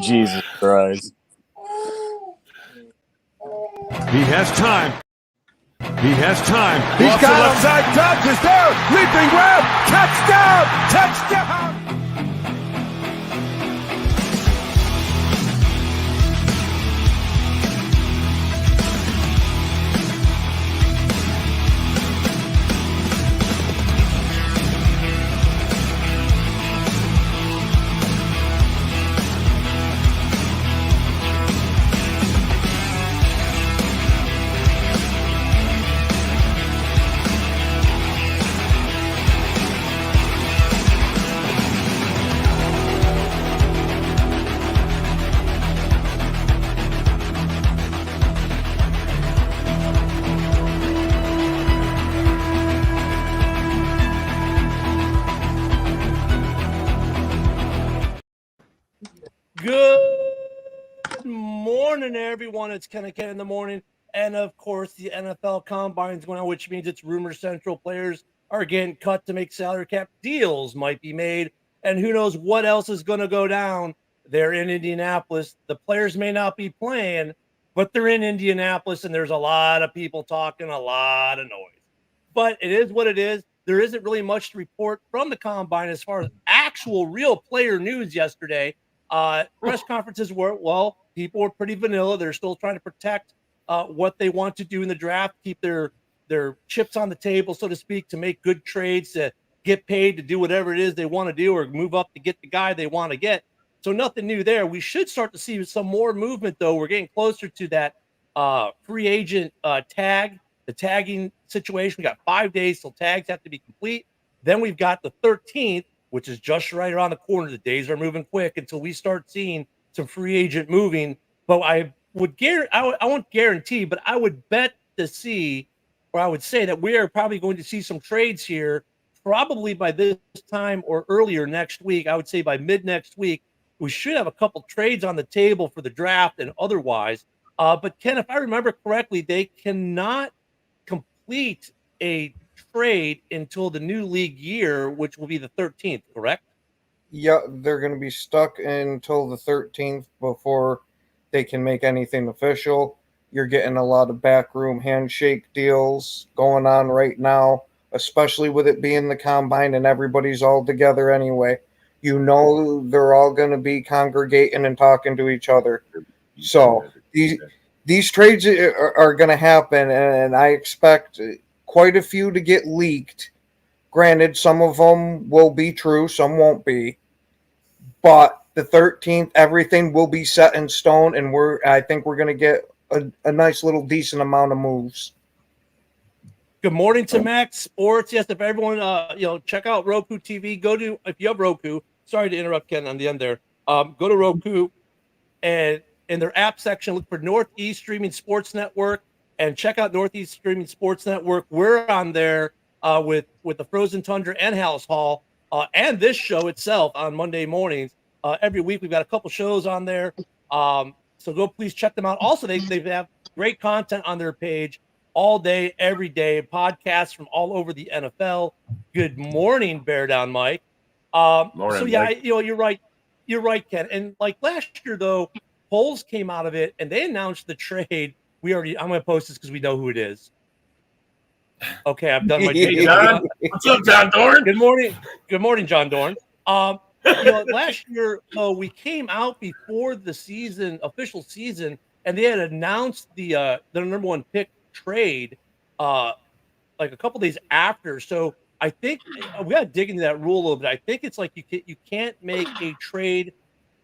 Jesus Christ. He has time. He has time. He's Off got the left him. side. Dobbs is there. Leaping grab. Touchdown. Touchdown. Good morning, everyone. It's Ken and Ken in the morning. And of course, the NFL Combine is going on, which means it's rumor central. Players are getting cut to make salary cap deals might be made. And who knows what else is going to go down. They're in Indianapolis. The players may not be playing, but they're in Indianapolis, and there's a lot of people talking, a lot of noise. But it is what it is. There isn't really much to report from the Combine as far as actual real player news yesterday. Press conferences were, well, people were pretty vanilla. They're still trying to protect what they want to do in the draft, keep their chips on the table, so to speak, to make good trades, to get paid to do whatever it is they want to do, or move up to get the guy they want to get. So nothing new there. We should start to see some more movement, though. We're getting closer to that free agent tag, the tagging situation. We got 5 days till tags have to be complete. Then we've got the 13th, which is just right around the corner. The days are moving quick until we start seeing some free agent moving. But I won't guarantee, but I would bet to see, or I would say that we are probably going to see some trades here, probably by this time or earlier next week. I would say by mid next week, we should have a couple trades on the table for the draft and otherwise. But Ken, if I remember correctly, they cannot complete a trade until the new league year, which will be the 13th, correct? Yeah, they're going to be stuck until the 13th before they can make anything official. You're getting a lot of backroom handshake deals going on right now, especially with it being the Combine and everybody's all together anyway. You know they're all going to be congregating and talking to each other. So these trades are going to happen, and I expect quite a few to get leaked. Granted, some of them will be true, some won't be. But the 13th, everything will be set in stone, and I think we're going to get a nice little decent amount of moves. Good morning to Max Sports. Yes, if everyone, check out Roku TV. Go to, if you have Roku, sorry to interrupt Ken on the end there. Go to Roku and in their app section, look for Northeast Streaming Sports Network and check out Northeast Streaming Sports Network. We're on there with the Frozen Tundra and House Hall and this show itself on Monday mornings. Every week we've got a couple shows on there. So go please check them out. Also, they have great content on their page all day, every day, podcasts from all over the NFL. Good morning, Bear Down Mike. Morning, so yeah, Mike. you're right. You're right, Ken. And like last year, though, polls came out of it and they announced the trade. I'm going to post this because we know who it is. Okay, I've done my John, what's up, John Dorn? Good morning. Good morning, John Dorn. Last year, we came out before the season, official season, and they had announced the number one pick trade like a couple days after. So I think we got to dig into that rule a little bit. I think it's like you can't make a trade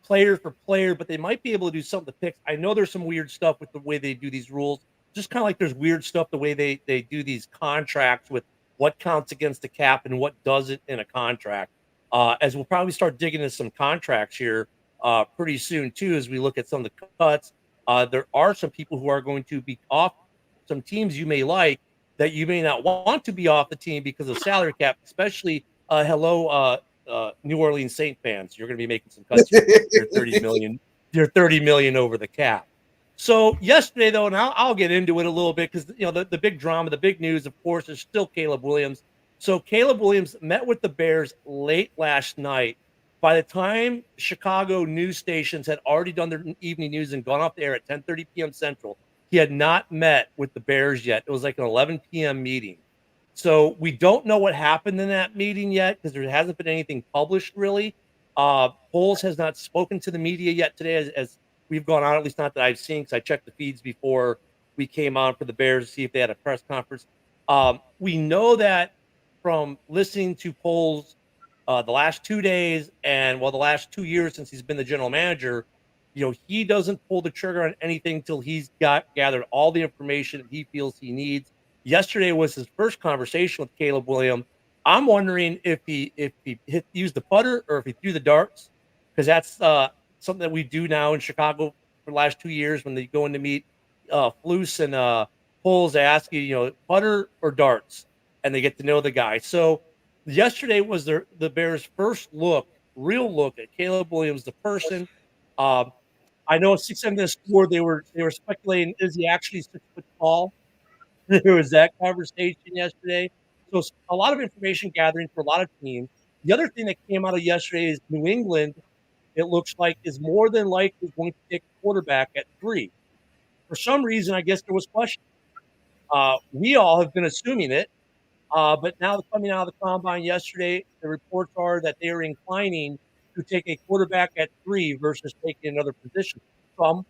player for player, but they might be able to do something to picks. I know there's some weird stuff with the way they do these rules. Just kind of like there's weird stuff the way they do these contracts with what counts against the cap and what doesn't in a contract. As we'll probably start digging into some contracts here pretty soon too, as we look at some of the cuts. There are some people who are going to be off, some teams you may like that you may not want to be off the team because of salary cap, especially New Orleans Saint fans. You're going to be making some cuts. You're 30 million. You're 30 million over the cap. So yesterday, though, and I'll get into it a little bit because the big drama, the big news, of course, is still Caleb Williams. So Caleb Williams met with the Bears late last night By the time Chicago news stations had already done their evening news and gone off the air at 10:30 p.m. Central, he had not met with the Bears yet. It was like an 11 p.m. meeting. So we don't know what happened in that meeting yet because there hasn't been anything published really. Poles has not spoken to the media yet today as we've gone on, at least not that I've seen, because I checked the feeds before we came on for the Bears to see if they had a press conference. We know that from listening to Poles the last 2 days and the last 2 years since he's been the general manager, he doesn't pull the trigger on anything till he's gathered all the information he feels he needs. Yesterday was his first conversation with Caleb Williams. I'm wondering if he used the putter or if he threw the darts, because that's something that we do now in Chicago for the last 2 years when they go in to meet Flus and Poles. They ask you, putter or darts, and they get to know the guy. So yesterday was the Bears' first real look at Caleb Williams, the person. I know 6'7" this score. They were speculating, is he actually 6 foot tall? There was that conversation yesterday. So a lot of information gathering for a lot of teams. The other thing that came out of yesterday is New England, it looks like, is more than likely going to take a quarterback at 3. For some reason, I guess there was question. We all have been assuming it. But now coming out of the combine yesterday, the reports are that they are inclining to take a quarterback at 3 versus taking another position. So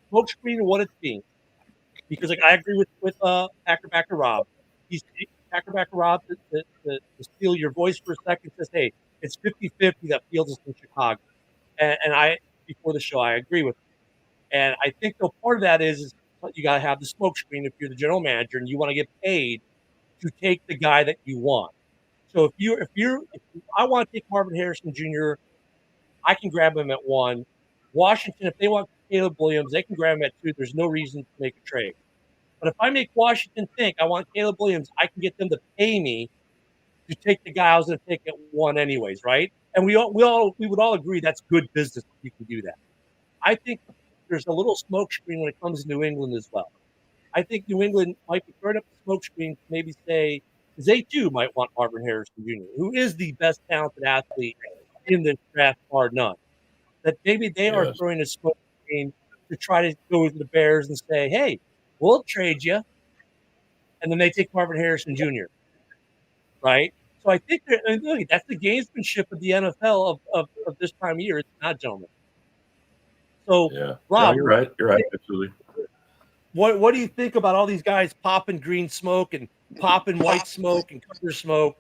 smoke screen what it's being. Because I agree with Packerbacker Rob. He's Packerbacker Rob to steal your voice for a second, says, hey, it's 50-50 that Fields is in Chicago. And I, before the show, I agree with him. And I think part of that is you got to have the smoke screen if you're the general manager and you want to get paid to take the guy that you want. So if I want to take Marvin Harrison Jr., I can grab him at 1. Washington, if they want Caleb Williams, they can grab him at 2. There's no reason to make a trade. But if I make Washington think I want Caleb Williams, I can get them to pay me to take the guy I was going to take at 1 anyways, right? And we would all agree that's good business if you can do that. I think there's a little smoke screen when it comes to New England as well. I think New England might be throwing up the smoke screen to maybe say, because they too might want Marvin Harrison Jr., who is the best talented athlete in this draft, bar none. That maybe they are throwing a smoke screen to try to go to the Bears and say, hey, we'll trade you. And then they take Marvin Harrison Jr., right? So I think that's the gamesmanship of the NFL of this time of year. It's not, gentlemen. So, Rob, you're right. You're right. Absolutely. What do you think about all these guys popping green smoke and popping white smoke and color smoke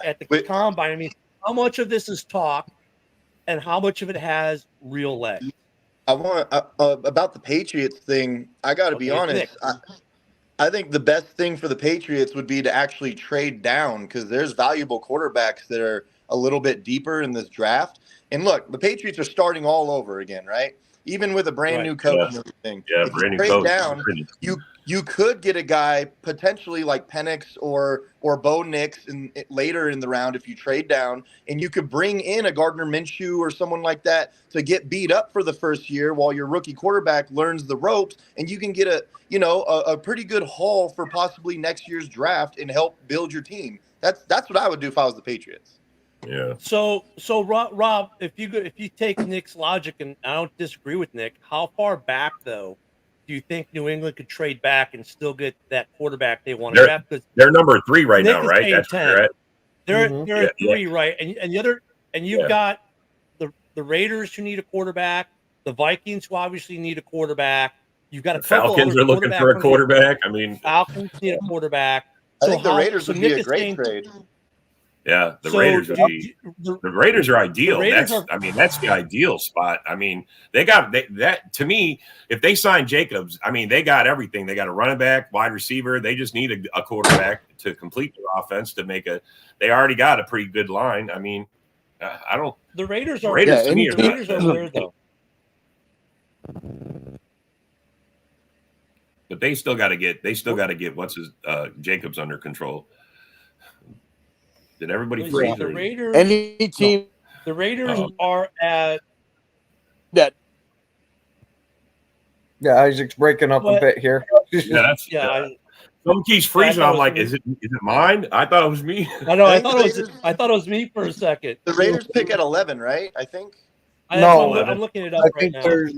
at the combine? I mean, how much of this is talk and how much of it has real legs? I want about the Patriots thing. I got to be honest. I think the best thing for the Patriots would be to actually trade down because there's valuable quarterbacks that are a little bit deeper in this draft. And look, the Patriots are starting all over again, right? Even with a brand new coach and everything. Yeah, if you trade down, you could get a guy potentially like Penix or Bo Nix later in the round if you trade down, and you could bring in a Gardner Minshew or someone like that to get beat up for the first year while your rookie quarterback learns the ropes, and you can get a pretty good haul for possibly next year's draft and help build your team. That's what I would do if I was the Patriots. Yeah. So Rob, if you take Nick's logic, and I don't disagree with Nick, how far back though do you think New England could trade back and still get that quarterback they want to draft? They're number 3 right Nick now, right? That's 10. correct. They're at 3, right? And the other, and you've got the Raiders who need a quarterback, the Vikings who obviously need a quarterback. You've got a couple Falcons are looking for a quarterback. I mean, Falcons need a quarterback. I think the Raiders would be a great trade. Yeah, the Raiders would be. The Raiders are ideal. That's the ideal spot. I mean, they got that. To me, if they sign Jacobs, I mean, they got everything. They got a running back, wide receiver. They just need a quarterback to complete their offense to make a. They already got a pretty good line. I mean, I don't. The Raiders are. Raiders to me are weird though. But they still got to get. They still got to get Jacobs under control. Did everybody freeze? The Raiders. Any team. The Raiders are at that. Yeah, Isaac's breaking up a bit here. Someone keeps freezing. I'm like, is it mine? I thought it was me. I know. I I think thought it was me for a second. The Raiders pick at 11, right? I think. No, I'm looking it up I right think now. they're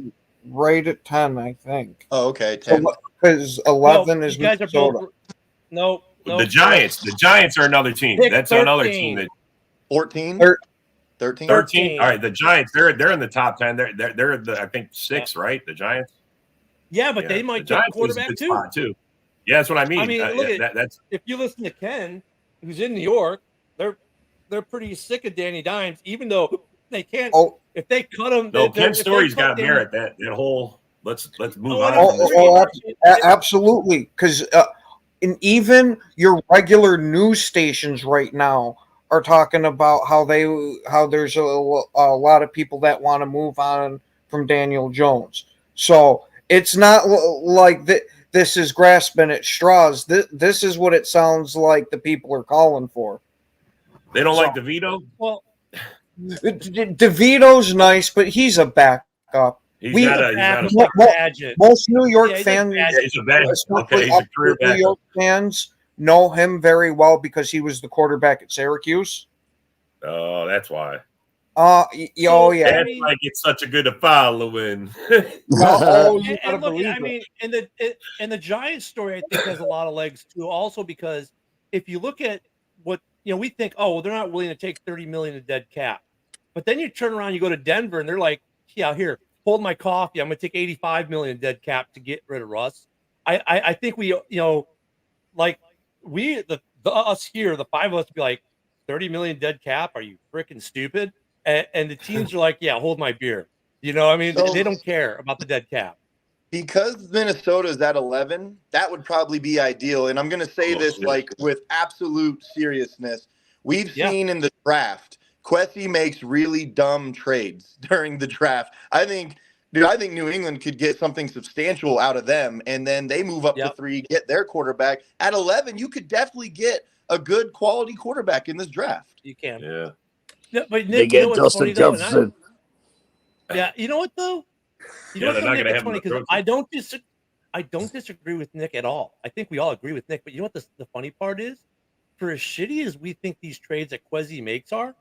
right at 10. I think. Oh, okay, 10. Because 11 No, is you guys are Minnesota. both. No, The Giants are another team. Pick That's another 13. team that 14, Thir- 13. 13. All right, the Giants. They're in the top 10. They're the I think 6, right? The Giants. Yeah, but Yeah. they might The take a Giants was a quarterback good too. spot, too. Yeah, that's what I mean. I mean, look at that's if you listen to Ken, who's in New York, they're pretty sick of Danny Dimes, even though they can't. Oh, If they cut him, no. if Ken's they story's cut got Danny- merit. That whole let's move Oh, on. I from this agree. one. absolutely. Because and even your regular news stations right now are talking about how there's a lot of people that want to move on from Daniel Jones. So it's not like that. This is grasping at straws. This is what it sounds like the people are calling for. They don't like DeVito. Well, DeVito's nice, but he's a backup. He's We- not a Mo- mo- Badgett. Most New York Yeah, he's fans, like yeah, he's a bad. Okay, he's a career New backup. York fans know him very well because he was the quarterback at Syracuse. Oh, that's why. Oh yeah. That's why I get such a good following. Oh, you gotta And look, believe I it. mean, and the Giants story, I think, has a lot of legs too. Also, because if you look at what we think, oh, well, they're not willing to take $30 million in dead cap, but then you turn around, you go to Denver, and they're like, yeah, here, hold my coffee. I'm going to take $85 million in dead cap to get rid of Russ. I think we, like us here, the five of us, be like, 30 million dead cap? Are you freaking stupid? And the teams are like, yeah, hold my beer. I mean, So- they don't care about the dead cap. Because Minnesota is at 11, that would probably be ideal. And I'm going to say this like with absolute seriousness. We've seen in the draft, Kwesi makes really dumb trades during the draft. I think New England could get something substantial out of them, and then they move up to 3, get their quarterback. At 11, you could definitely get a good quality quarterback in this draft. You can. Yeah. Yeah, but They Nick, get what's Justin funny, though, and Jefferson. yeah, you know what though? Yeah, they're not Nick, gonna it's have him funny to throw because to. I don't disagree with Nick at all. I think we all agree with Nick. But you know what the funny part is? For as shitty as we think these trades that Kwesi makes are,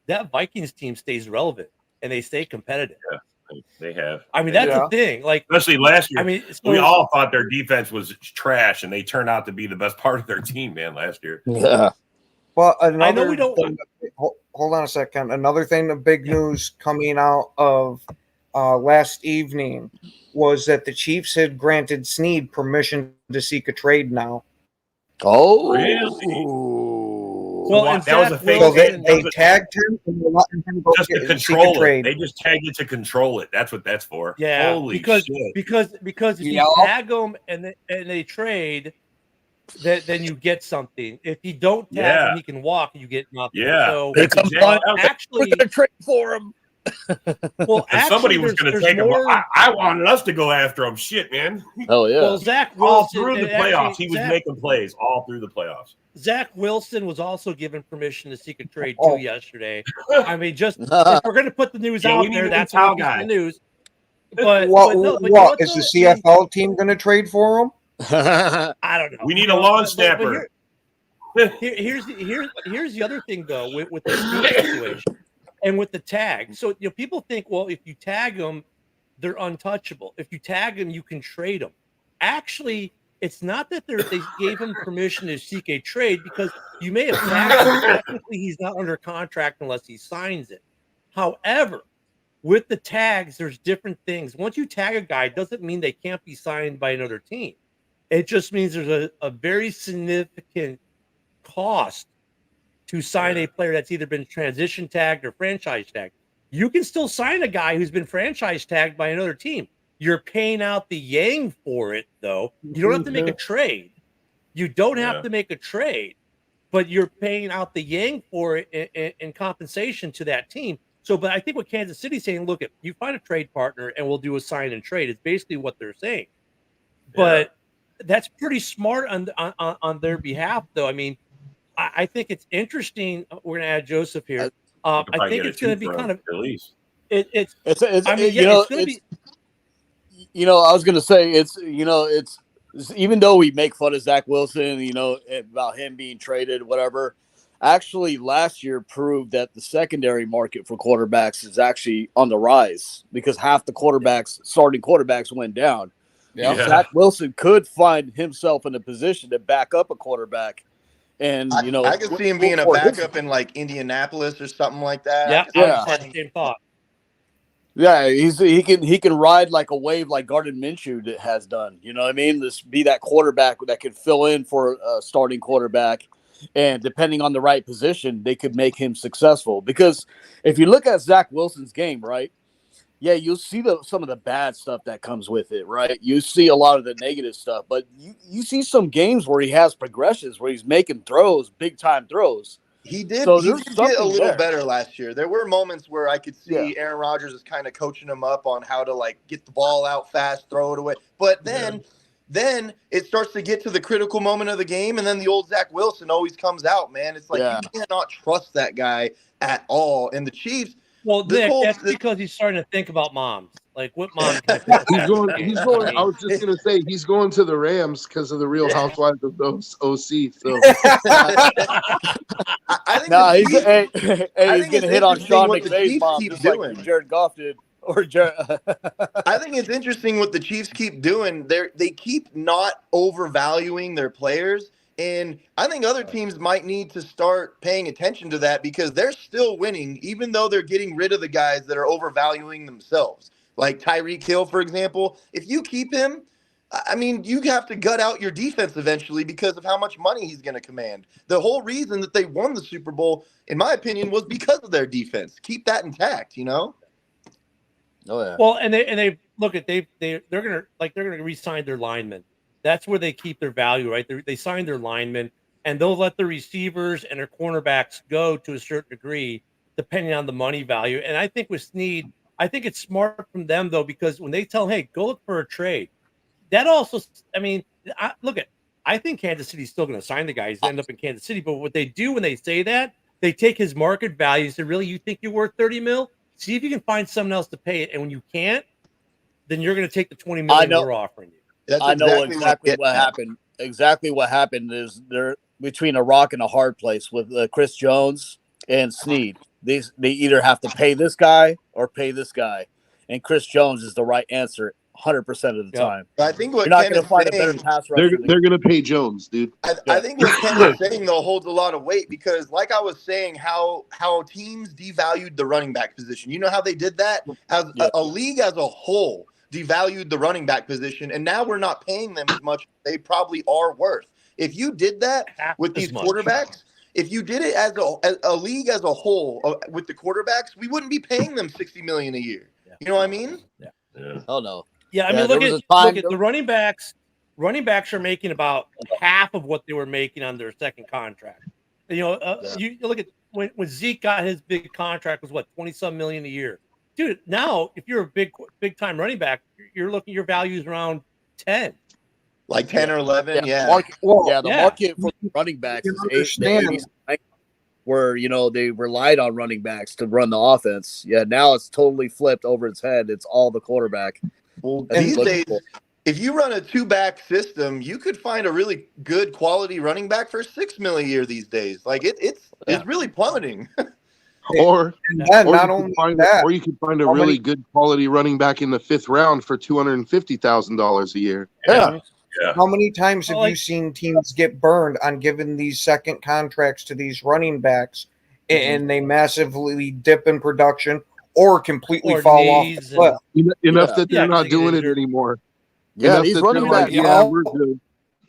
that Vikings team stays relevant and they stay competitive. Yeah, they have. I mean, that's the thing. Like, especially last year. I mean, we all thought their defense was trash, and they turned out to be the best part of their team, man, last year. Yeah. Well, I know we don't. Hold on a second. Another thing, the big news coming out of last evening was that the Chiefs had granted Snead permission to seek a trade now. Oh. Really? Well, and that was a Zach fake. So Wilson- they tagged him and they're letting him go Just to seek a control it. trade. They just tagged it to control it. That's what that's for. Yeah, Holy because shit. if you Yeah. tag them and they trade, then you get something. If you don't tag Yeah. him, he can walk. You get nothing. Yeah. So They come exactly- on. actually, We're gonna trade for him. well, If somebody actually, was going to there's take him. more- I wanted us to go after him. Shit, man. Oh yeah. Well, Zach All Wilson through the and playoffs, actually, he was making plays all through the playoffs. Zach Wilson was also given permission to seek a trade Oh. too yesterday. I mean, just if we're going to put the news Yeah, out we need there, a that's towel what guy. the news. But What, but no, but you know what is though? the CFL team going to trade for him? I don't know. We need You a know, lawn but snapper. here's the other thing though with the Snead situation and with the tag. So people think, well, if you tag them, they're untouchable. If you tag them, you can trade them. Actually, it's not that they gave him permission to seek a trade because you may have tagged him. Technically, he's not under contract unless he signs it. However, with the tags, there's different things. Once you tag a guy, it doesn't mean they can't be signed by another team. It just means there's a very significant cost to sign a player that's either been transition tagged or franchise tagged. You can still sign a guy who's been franchise tagged by another team. You're paying out the yang for it, though. You don't have to make a trade. You don't have to make a trade, but you're paying out the yang for it in compensation to that team. So, but I think what Kansas City's saying, look, if you find a trade partner and we'll do a sign and trade, is basically what they're saying. But that's pretty smart on their behalf, though. I mean, I think it's interesting. We're going to add Joseph here. I think it's going to be kind of at least. It's It's I mean, you know, it's going to be. I was gonna say it's even though we make fun of Zach Wilson, about him being traded, whatever, actually last year proved that the secondary market for quarterbacks is actually on the rise because half the starting quarterbacks went down. Yeah. Zach Wilson could find himself in a position to back up a quarterback. And, I could see him being a backup in like Indianapolis or something like that. Yeah. Same thought. Yeah, he can ride like a wave like Gardner Minshew has done. You know what I mean? This be that quarterback that could fill in for a starting quarterback, and depending on the right position, they could make him successful. Because if you look at Zach Wilson's game, right? Yeah, you'll see some of the bad stuff that comes with it, right? You see a lot of the negative stuff, but you see some games where he has progressions, where he's making throws, big time throws. He did. So he did get a little there. Better last year. There were moments where I could see Aaron Rodgers is kind of coaching him up on how to like get the ball out fast, throw it away. But then it starts to get to the critical moment of the game, and then the old Zach Wilson always comes out. Man, it's like you cannot trust that guy at all. And the Chiefs. Well, that's because he's starting to think about moms. Like, what mom? He's going. I was just gonna say he's going to the Rams because of the Real Housewives of those OC. So I think he's gonna hit on Sean McVay's mom just like Jared Goff did. I think it's interesting what the Chiefs keep doing. They keep not overvaluing their players. And I think other teams might need to start paying attention to that because they're still winning, even though they're getting rid of the guys that are overvaluing themselves. Like Tyreek Hill, for example. If you keep him, I mean, you have to gut out your defense eventually because of how much money he's going to command. The whole reason that they won the Super Bowl, in my opinion, was because of their defense. Keep that intact, Oh yeah. Well, and they're gonna re-sign their linemen. That's where they keep their value, right? They sign their linemen, and they'll let the receivers and their cornerbacks go to a certain degree, depending on the money value. And I think with Snead, I think it's smart from them, though, because when they tell him, hey, go look for a trade, that also, I mean, I think Kansas City's still going to sign the guy. He's end up in Kansas City. But what they do when they say that, they take his market value and say, really, you think you're worth $30 million? See if you can find someone else to pay it. And when you can't, then you're going to take the $20 million we're offering you. I know exactly what happened. Exactly what happened is they're between a rock and a hard place with Chris Jones and Snead. They either have to pay this guy or pay this guy, and Chris Jones is the right answer 100% of the time. I think what you're not going to find a better pass rusher. They're going to pay Jones, dude. I think what Ken is saying though holds a lot of weight because, like I was saying, how teams devalued the running back position. You know how they did that? As a league as a whole devalued the running back position, and now we're not paying them as much as they probably are worth. If you did that with these quarterbacks, if you did it as a league as a whole with the quarterbacks, we wouldn't be paying them $60 million a year. You know what I mean? Yeah. Oh no. Yeah, I mean, look at the running backs. Running backs are making about half of what they were making on their second contract. You look at when Zeke got his big contract was what, 20-some million a year. Dude, now if you're a big time running back, you're looking your value is around 10. Like 10 or 11, the market for running backs is 80, where they relied on running backs to run the offense. Yeah, now it's totally flipped over its head. It's all the quarterback. Well, these days, if you run a 2-back system, you could find a really good quality running back for $6 million a year these days. Like it's really plummeting. Or you could find a really good quality running back in the 5th round for $250,000 a year. Yeah. How many times have you seen teams get burned on giving these second contracts to these running backs, and they massively dip in production or completely fall off the cliff? Enough that they're not doing it anymore. Yeah, these running backs. We're good.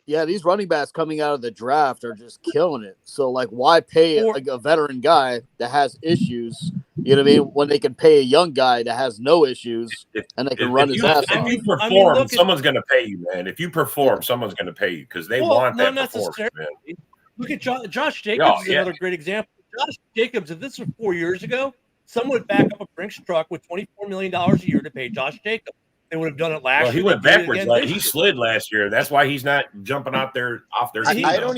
Yeah, these running backs coming out of the draft are just killing it. So, like, why pay a veteran guy that has issues, you know what I mean, when they can pay a young guy that has no issues and they can run his ass off? If you perform, someone's going to pay you, man. If you perform, someone's going to pay you because they want that performance, man. Look at Josh Jacobs is another great example. Josh Jacobs, if this was 4 years ago, someone would back up a Brinks truck with $24 million a year to pay Josh Jacobs. they would have done it last Well, he year. went They did it backwards. again Like this he year. slid last year. That's why he's not jumping out there off their team. I don't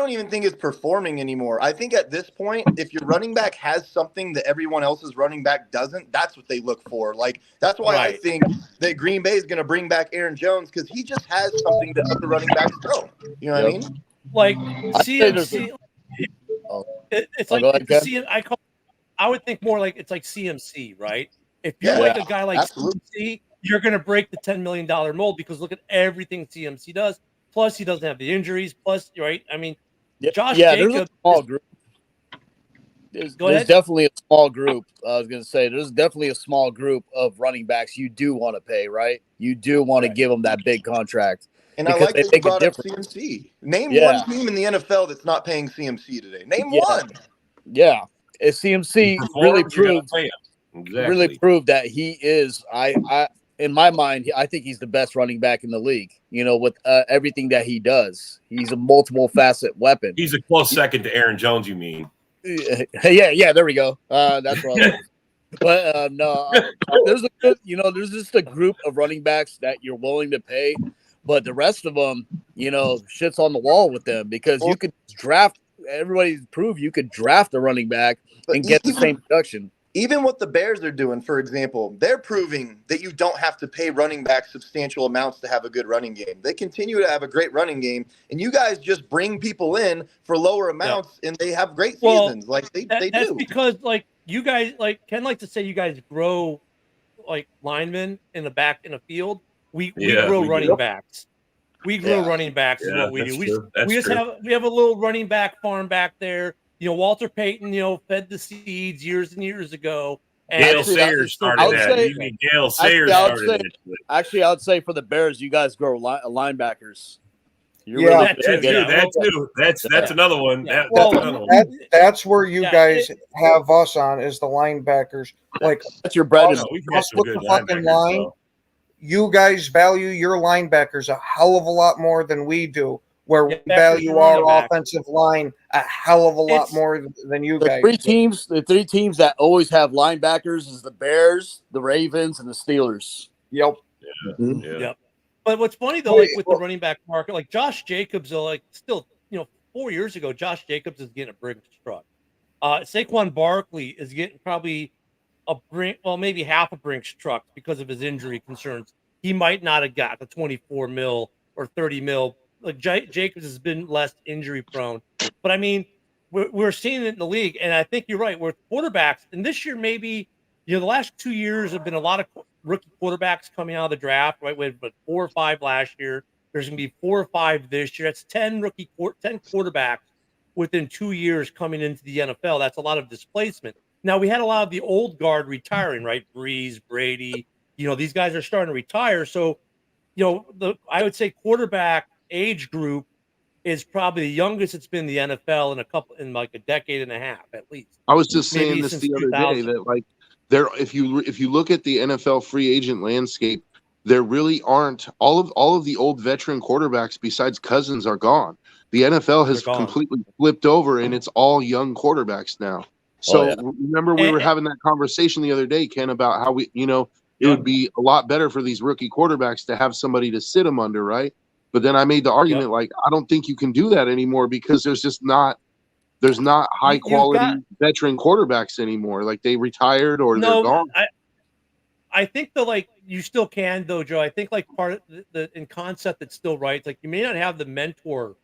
even think it's performing anymore. I think at this point, if your running back has something that everyone else's running back doesn't, that's what they look for. Like that's why I Right. think that Green Bay is going to bring back Aaron Jones because he just has something that other running backs don't. You know what I Yep. mean? Like I'd say there's CMC, Oh. it's Oh, like go ahead, the Ken. I would think more like it's like CMC, right? If you're Yeah, like a guy like absolutely. CMC, you're going to break the $10 million mold because look at everything CMC does. Plus, he doesn't have the injuries. Plus, right? I mean, Josh there's a Jacobs small is- group. There's ahead. definitely a small group. I was going to say there's definitely a small group of running backs you do want to pay, right? You do want to Right. give them that big contract. And I Because like they that you make a brought up difference. CMC. Name Yeah. one team in the NFL that's not paying CMC today. Name Yeah. one. Yeah. If CMC really Performs, you're gonna proved pay him. Exactly. really proved that he is I in my mind I think he's the best running back in the league, you know, with everything that he does. He's a multiple facet weapon. He's a close second to Aaron Jones, you mean? Yeah, there we go. That's what I was. But no, there's a good, you know, there's just a group of running backs that you're willing to pay, but the rest of them, you know, shit's on the wall with them because you could draft. Everybody's proved you could draft a running back and get the same production. Even what the Bears are doing, for example, they're proving that you don't have to pay running backs substantial amounts to have a good running game. They continue to have a great running game, and you guys just bring people in for lower amounts, and they have great seasons. Like they that's do. because like you guys like Ken likes to say you guys grow like linemen in the back in the field. We grow we running do. backs. We grow running backs is Yeah, what we that's do. true. We just That's have a little running back farm back there. You know, Walter Payton, you know, fed the seeds years and years ago. And Gail Actually, Sayers I started would that. say- You mean Gail Sayers I would started say- it. Actually, I would say for the Bears, you guys grow linebackers. You're Yeah. really That good too, at getting- yeah. That too. That's another one. Yeah. That's Well, another one. That's where you Yeah, guys have us on is the linebackers. Like That's your bread and No, we've had some with good the fucking linebackers, line. though. you guys value your linebackers a hell of a lot more than we do. Where Yeah, we value running our back. offensive line a hell of a lot It's- more than you the guys. three do. three teams that always have linebackers is the Bears, the Ravens, and the Steelers. Yep. Yeah. Yep. But what's funny though, like with the running back market, like Josh Jacobs, like still, you know, 4 years ago, Josh Jacobs is getting a Brinks truck. Saquon Barkley is getting probably maybe half a Brinks truck because of his injury concerns. He might not have got the 24 mil or 30 mil. Like Jacobs has been less injury prone, but I mean, we're seeing it in the league, and I think you're right. With quarterbacks, and this year maybe, you know, the last 2 years have been a lot of rookie quarterbacks coming out of the draft. Right, we had 4 or 5 last year. There's going to be 4 or 5 this year. That's 10 quarterbacks within 2 years coming into the NFL. That's a lot of displacement. Now we had a lot of the old guard retiring, right? Breeze, Brady. You know, these guys are starting to retire. So, you know, I would say quarterback age group is probably the youngest it's been in the NFL in like a decade and a half at least. I was just saying Maybe this since the other 2000. day that like there, if you look at the NFL free agent landscape, there really aren't all of the old veteran quarterbacks besides Cousins are gone. The NFL has They're gone. completely flipped over, and it's all young quarterbacks now. So yeah. remember, we were having that conversation the other day, Ken, about how it would be a lot better for these rookie quarterbacks to have somebody to sit them under, right? But then I made the argument like I don't think you can do that anymore because there's not high quality veteran quarterbacks anymore. Like they retired or they're gone. I think you still can though, Joe. I think like part of the in concept it's still right. It's like you may not have the mentor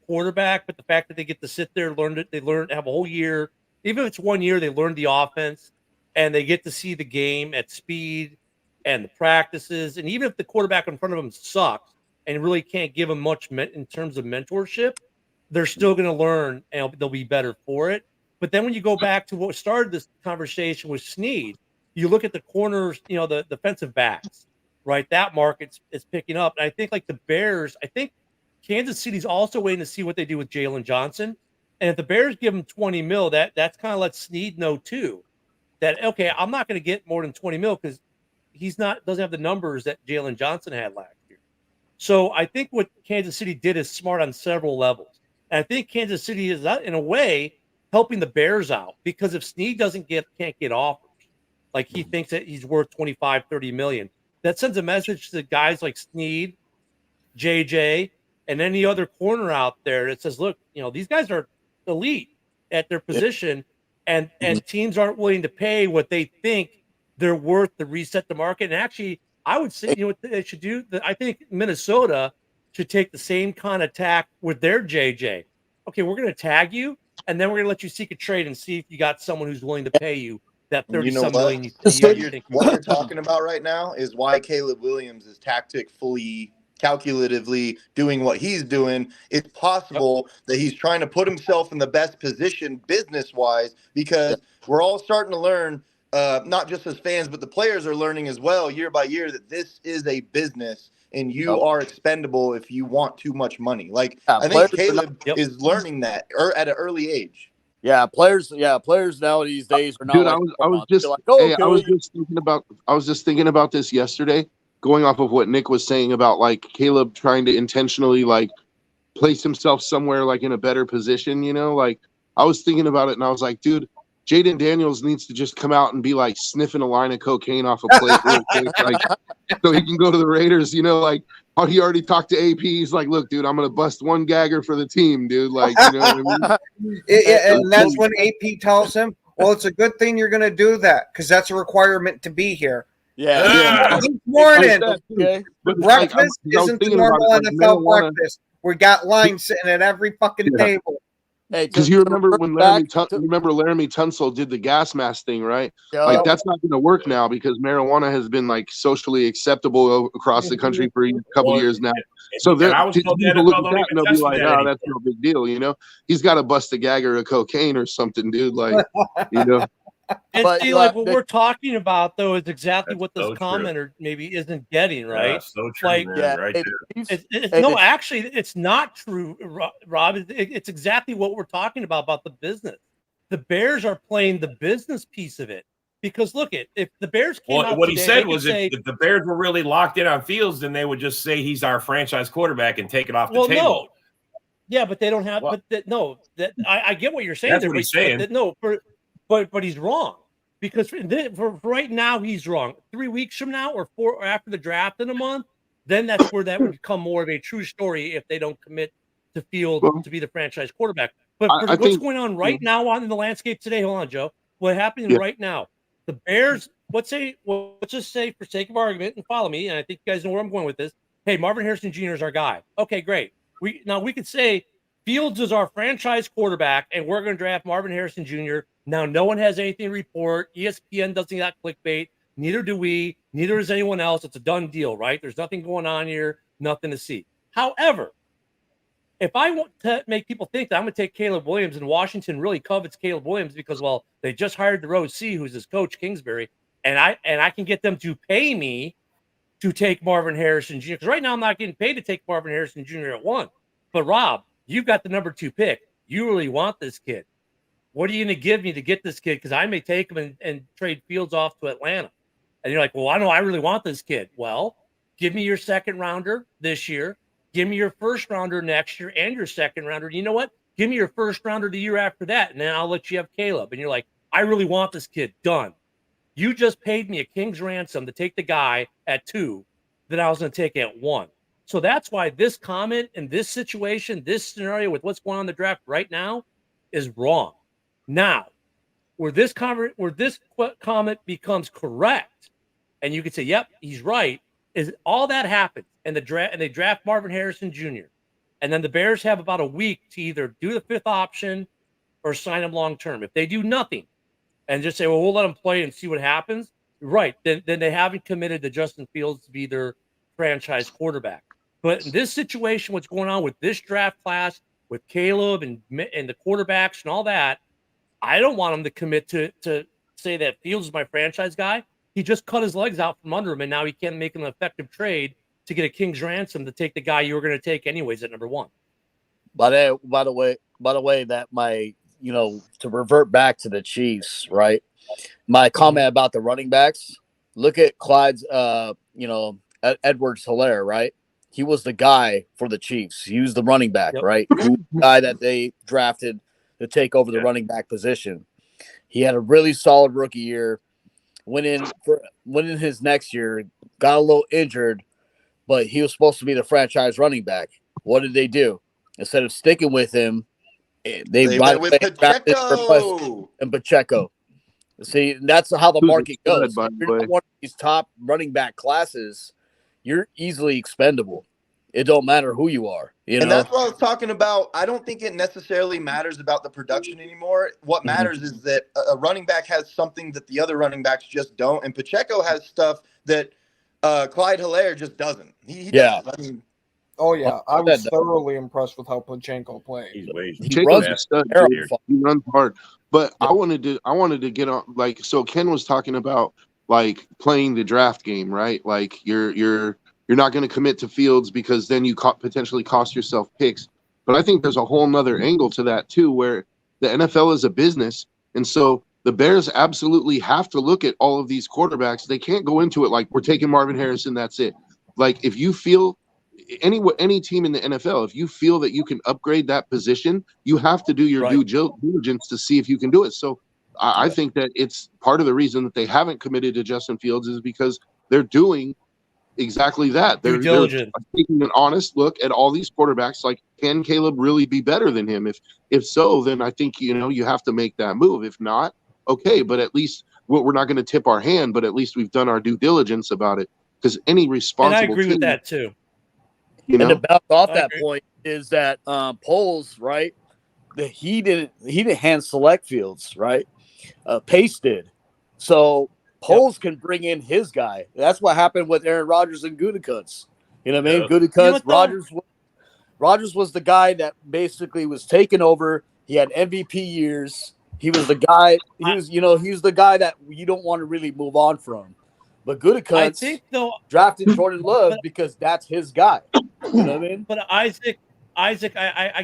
quarterback, but the fact that they get to sit there, they learn have a whole year, even if it's 1 year, they learn the offense and they get to see the game at speed and the practices. And even if the quarterback in front of them sucks and really can't give them much in terms of mentorship, they're still going to learn and they'll be better for it. But then when you go back to what started this conversation with Snead, you look at the corners, you know, the defensive backs, right? That market is picking up. And I think like the Bears, I think Kansas City's also waiting to see what they do with Jalen Johnson. And if the Bears give him 20 mil, that's kind of let Snead know too that, okay, I'm not going to get more than 20 mil because doesn't have the numbers that Jalen Johnson had last year. So I think what Kansas City did is smart on several levels. And I think Kansas City is, in a way, helping the Bears out because if Snead can't get offers, like he thinks that he's worth 25, 30 million, that sends a message to guys like Snead, JJ, and any other corner out there that says, look, these guys are elite at their position, and teams aren't willing to pay what they think they're worth to reset the market. And actually, I would say, what they should do? I think Minnesota should take the same kind of tack with their JJ. Okay, we're going to tag you, and then we're going to let you seek a trade and see if you got someone who's willing to pay you that 30-some million. What you're talking about right now is why Caleb Williams is tactically, calculatively doing what he's doing. It's possible that he's trying to put himself in the best position business-wise, because we're all starting to learn, not just as fans, but the players are learning as well year by year, that this is a business and you are expendable if you want too much money. Like, I think Caleb is learning that at an early age. Yeah, players now these days are not. Dude, like, I was just like, oh, okay. I was just thinking about this yesterday, going off of what Nick was saying about like Caleb trying to intentionally like place himself somewhere like in a better position. Like I was thinking about it and I was like, dude, Jaden Daniels needs to just come out and be like sniffing a line of cocaine off a plate real quick, like, so he can go to the Raiders. Like how he already talked to AP. He's like, look, dude, I'm gonna bust one gagger for the team, dude. Like, you know what I mean? And that's when AP tells him, well, it's a good thing you're gonna do that because that's a requirement to be here. Yeah. Good morning. Okay. Breakfast isn't the normal NFL breakfast. We got lines sitting at every fucking table. Hey, because you remember when Laramie Tunsil did the gas mask thing, right? Like that's not going to work now because marijuana has been like socially acceptable across the country for a couple of years now. So people look at that and they'll be like, "Oh, that's no big deal," He's got to bust a gagger of cocaine or something, dude. Like, And see, like what we're talking about, though, is exactly what this commenter maybe isn't getting, right? Yeah, so true, like, man, right there. No, actually, it's not true, Rob. It's exactly what we're talking about the business. The Bears are playing the business piece of it. Because look, if the Bears came out what today, he said was if the Bears were really locked in on Fields, then they would just say he's our franchise quarterback and take it off the table. No. Yeah, but they don't have. Well, I get what you're saying. That's what he's saying. But he's wrong because for right now he's wrong. 3 weeks from now or after the draft in a month, then that's where that would become more of a true story if they don't commit to Field to be the franchise quarterback. But what's going on right now in the landscape today? Hold on, Joe. What happening right now? The Bears. Let's just say for sake of argument and follow me, and I think you guys know where I'm going with this. Hey, Marvin Harrison Jr. is our guy. Okay, great. We could say Fields is our franchise quarterback, and we're going to draft Marvin Harrison Jr. Now, no one has anything to report. ESPN doesn't got clickbait. Neither do we. Neither does anyone else. It's a done deal, right? There's nothing going on here, nothing to see. However, if I want to make people think that I'm going to take Caleb Williams, and Washington really covets Caleb Williams because, well, they just hired the OC, who's his coach, Kingsbury, and I can get them to pay me to take Marvin Harrison Jr. Because right now I'm not getting paid to take Marvin Harrison Jr. at 1. But, Rob, you've got the number 2 pick. You really want this kid. What are you going to give me to get this kid? Because I may take him and trade Fields off to Atlanta. And you're like, well, I know I really want this kid. Well, give me your second rounder this year. Give me your first rounder next year and your second rounder. You know what? Give me your first rounder the year after that. And then I'll let you have Caleb. And you're like, I really want this kid. Done. You just paid me a king's ransom to take the guy at 2 that I was going to take at 1. So that's why this comment and this situation, this scenario with what's going on in the draft right now is wrong. Now, where this comment becomes correct, and you could say, "Yep, he's right," is all that happens, and they draft Marvin Harrison Jr., and then the Bears have about a week to either do the 5th option or sign him long term. If they do nothing, and just say, "Well, we'll let him play and see what happens," right? Then they haven't committed to Justin Fields to be their franchise quarterback. But in this situation, what's going on with this draft class, with Caleb and the quarterbacks and all that. I don't want him to commit to say that Fields is my franchise guy. He just cut his legs out from under him, and now he can't make an effective trade to get a king's ransom to take the guy you were going to take anyways at number 1. By the way, that to revert back to the Chiefs, right? My comment about the running backs. Look at Clyde's, Edwards-Helaire, right? He was the guy for the Chiefs. He was the running back, right? He was the guy that they drafted to take over the running back position. He had a really solid rookie year. went in his next year, got a little injured, but he was supposed to be the franchise running back. What did they do? Instead of sticking with him, they went with Pacheco. And Pacheco. See, that's how the market goes. By If the you're way. not one of these top running back classes, you're easily expendable. It don't matter who you are. You And know? that's what I was talking about. I don't think it necessarily matters about the production anymore. What matters is that a running back has something that the other running backs just don't. And Pacheco has stuff that Clyde Hilaire just doesn't. He Yeah. does. I mean, Oh yeah, I was that- thoroughly impressed with how Pacheco played. He's way He Jacob's runs a stud, terrible. dude. He runs hard. But Yeah. I wanted to get on, like, so Ken was talking about like playing the draft game, right? Like you're not going to commit to Fields because then you potentially cost yourself picks. But I think there's a whole nother angle to that too, where the NFL is a business, and so the Bears absolutely have to look at all of these quarterbacks. They can't go into it like we're taking Marvin Harrison, that's it. Like if you feel any team in the NFL, if you feel that you can upgrade that position, you have to do your Right. due diligence to see if you can do it. So I think that it's part of the reason that they haven't committed to Justin Fields is because they're doing exactly that. Due They're diligence. taking an honest look at all these quarterbacks. Like, can Caleb really be better than him? If so, then I think you have to make that move. If not, okay, but at least we're not going to tip our hand. But at least we've done our due diligence about it. Because any responsible And I agree team, with that too. you And know, to bounce off I that agree. point is that Poles, right? That he didn't hand select Fields, right? Pace did. So Poles can bring in his guy. That's what happened with Aaron Rodgers and Gutekunst. You know what I mean? Yeah. Gutekunst, You know what, though? Rodgers was the guy that basically was taking over. He had MVP years. He was the guy. He was the guy that you don't want to really move on from. But I Gutekunst think though, drafted Jordan Love But- because that's his guy. You know what I mean? but Isaac, I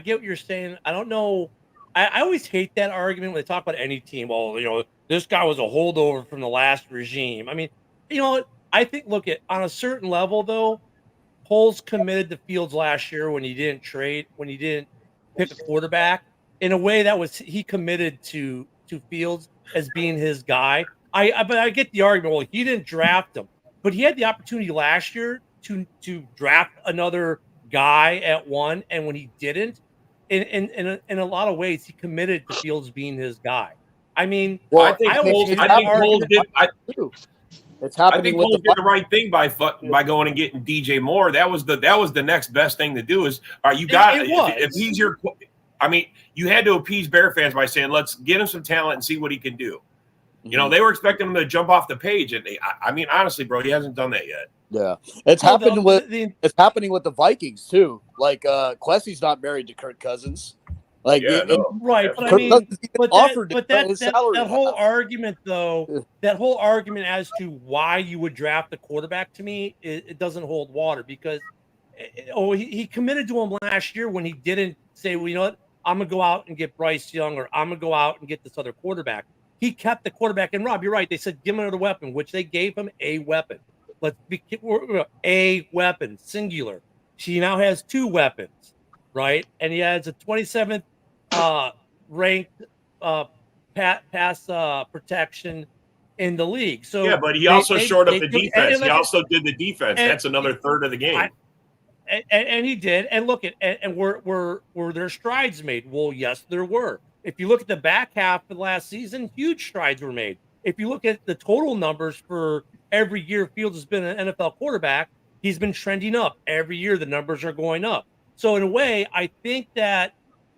get what you're saying. I don't know. I always hate that argument when they talk about any team. Well, this guy was a holdover from the last regime. I mean, I think on a certain level though, Poles committed to Fields last year when he didn't pick a quarterback. In a way, he committed to Fields as being his guy. But I get the argument. Well, he didn't draft him, but he had the opportunity last year to draft another guy at 1, and when he didn't, in a lot of ways, he committed to Fields being his guy. I mean, Well, I think I Poles think did It's happening with the right thing by going and getting DJ Moore. That was the next best thing to do. Is all right. You got if he's your. I mean, you had to appease Bear fans by saying, let's get him some talent and see what he can do. They were expecting him to jump off the page, and I mean, honestly, bro, he hasn't done that yet. Yeah, it's happening with the Vikings too. Like Quessie's not married to Kirk Cousins. Like right, but I mean, that whole argument though, that whole argument as to why you would draft a quarterback, to me, it doesn't hold water because he committed to him last year when he didn't say, well, you know what, I'm gonna go out and get Bryce Young or I'm gonna go out and get this other quarterback. He kept the quarterback, and Rob, you're right. They said give him another weapon, which they gave him a weapon. A weapon, singular. She now has 2 weapons, right? And he has a 27th ranked pass protection in the league. So yeah, but he also shored up the defense. He also did the defense. That's another third of the game. And he did. And look at and were there strides made? Well, yes, there were. If you look at the back half of last season, huge strides were made. If you look at the total numbers for every year Fields has been an NFL quarterback, he's been trending up. Every year the numbers are going up. So in a way, I think that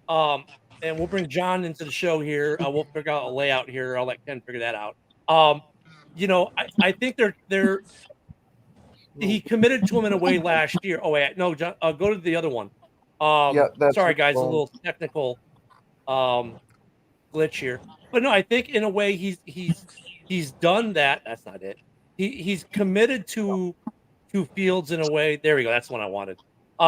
and we'll bring John into the show here. We'll figure out a layout here. I'll let Ken figure that out. I think he committed to him in a way last year. Oh wait, no, John, go to the other one. Sorry guys, a little technical glitch here. But no, I think in a way he's done that. That's not it. He's committed to Fields in a way. There we go. That's the one I wanted.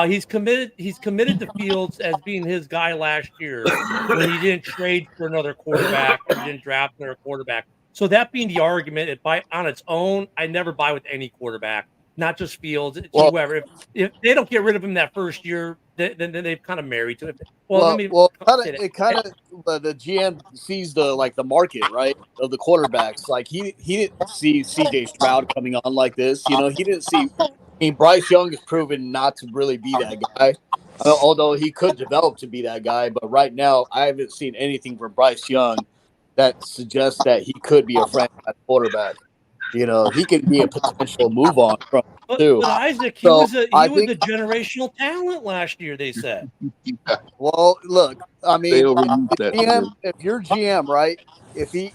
He's committed to Fields as being his guy last year when he didn't trade for another quarterback or didn't draft another quarterback. So that being the argument, on its own, I never buy with any quarterback. not just Fields, it's Well- whoever. If they don't get rid of him that first year, then they've kind of married to it. It kind of the GM sees the market, right, of the quarterbacks. Like he didn't see CJ Stroud coming on like this. You know, he didn't see. I mean, Bryce Young has proven not to really be that guy, although he could develop to be that guy. But right now, I haven't seen anything from Bryce Young that suggests that he could be a franchise quarterback. You know, he could be a potential move on from too. But Isaac, he So, was a I think- generational talent last year. They said. Well, look, I They mean, overused that. if you're GM, right? If he's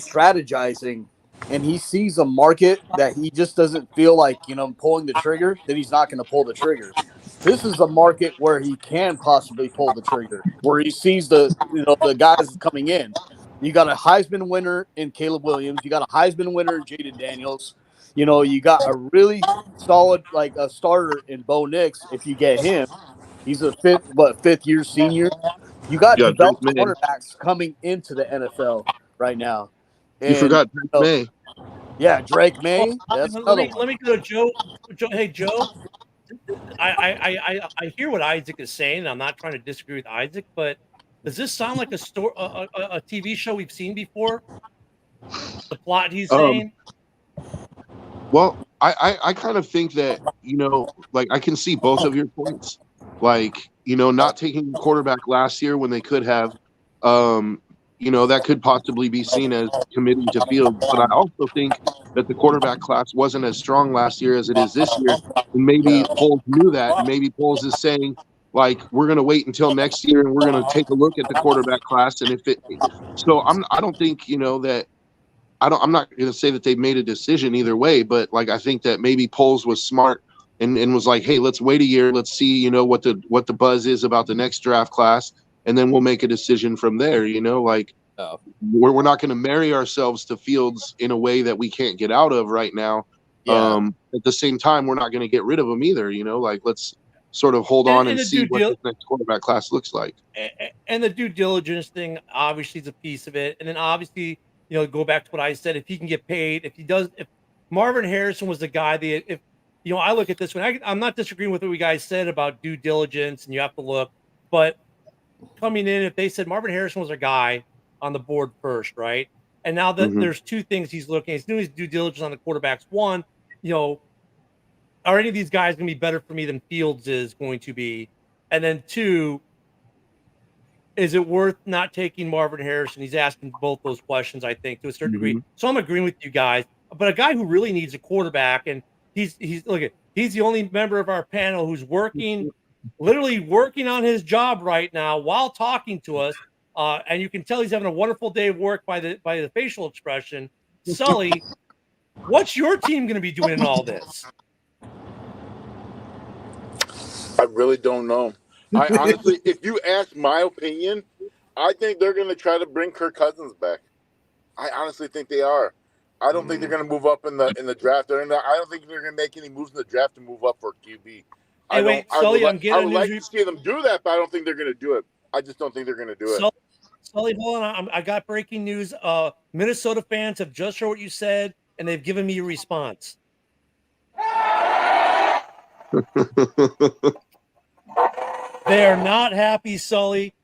strategizing and he sees a market that he just doesn't feel like pulling the trigger, then he's not going to pull the trigger. This is a market where he can possibly pull the trigger, where he sees the guys coming in. You got a Heisman winner in Caleb Williams. You got a Heisman winner in Jaden Daniels. You know, you got a really solid a starter in Bo Nix. If you get him, he's a fifth year senior. You got developed quarterbacks coming into the NFL right now. You forgot Drake May. Yeah, Drake May. Let me go to Joe. Hey, Joe. I hear what Isaac is saying. I'm not trying to disagree with Isaac, but does this sound like a TV show we've seen before? The plot he's saying. Well, I kind of think that I can see both of your points. Not taking the quarterback last year when they could have, that could possibly be seen as committing to Fields. But I also think that the quarterback class wasn't as strong last year as it is this year. And maybe Poles knew that. And maybe Poles is saying, we're going to wait until next year and we're going to take a look at the quarterback class. And I don't think, that I'm not going to say that they made a decision either way, but I think that maybe Poles was smart and was like, hey, let's wait a year. Let's see, what the buzz is about the next draft class. And then we'll make a decision from there. We're not going to marry ourselves to Fields in a way that we can't get out of right now. Yeah. At the same time, we're not going to get rid of him either. Let's sort of hold on and see what the next quarterback class looks like. And the due diligence thing obviously is a piece of it. And then obviously, go back to what I said, if he can get paid, if Marvin Harrison was the guy I look at this one, I'm not disagreeing with what you guys said about due diligence and you have to look, but coming in, if they said Marvin Harrison was a guy on the board first, right? And now that there's two things he's looking at. He's doing his due diligence on the quarterbacks. One, are any of these guys going to be better for me than Fields is going to be? And then two, is it worth not taking Marvin Harrison? He's asking both those questions, I think, to a certain degree. So I'm agreeing with you guys. But a guy who really needs a quarterback, and he's the only member of our panel who's literally working on his job right now while talking to us. And you can tell he's having a wonderful day of work by the facial expression. Sully, what's your team going to be doing in all this? I really don't know. I honestly, if you ask my opinion, I think they're going to try to bring Kirk Cousins back. I honestly think they are. I don't think they're going to move up in the draft. I don't think they're going to make any moves in the draft to move up for QB. I would like to see them do that, but I don't think they're going to do it. I just don't think they're going to do it. Sully, hold on. I got breaking news. Minnesota fans have just heard what you said, and they've given me a response. They are not happy, Sully.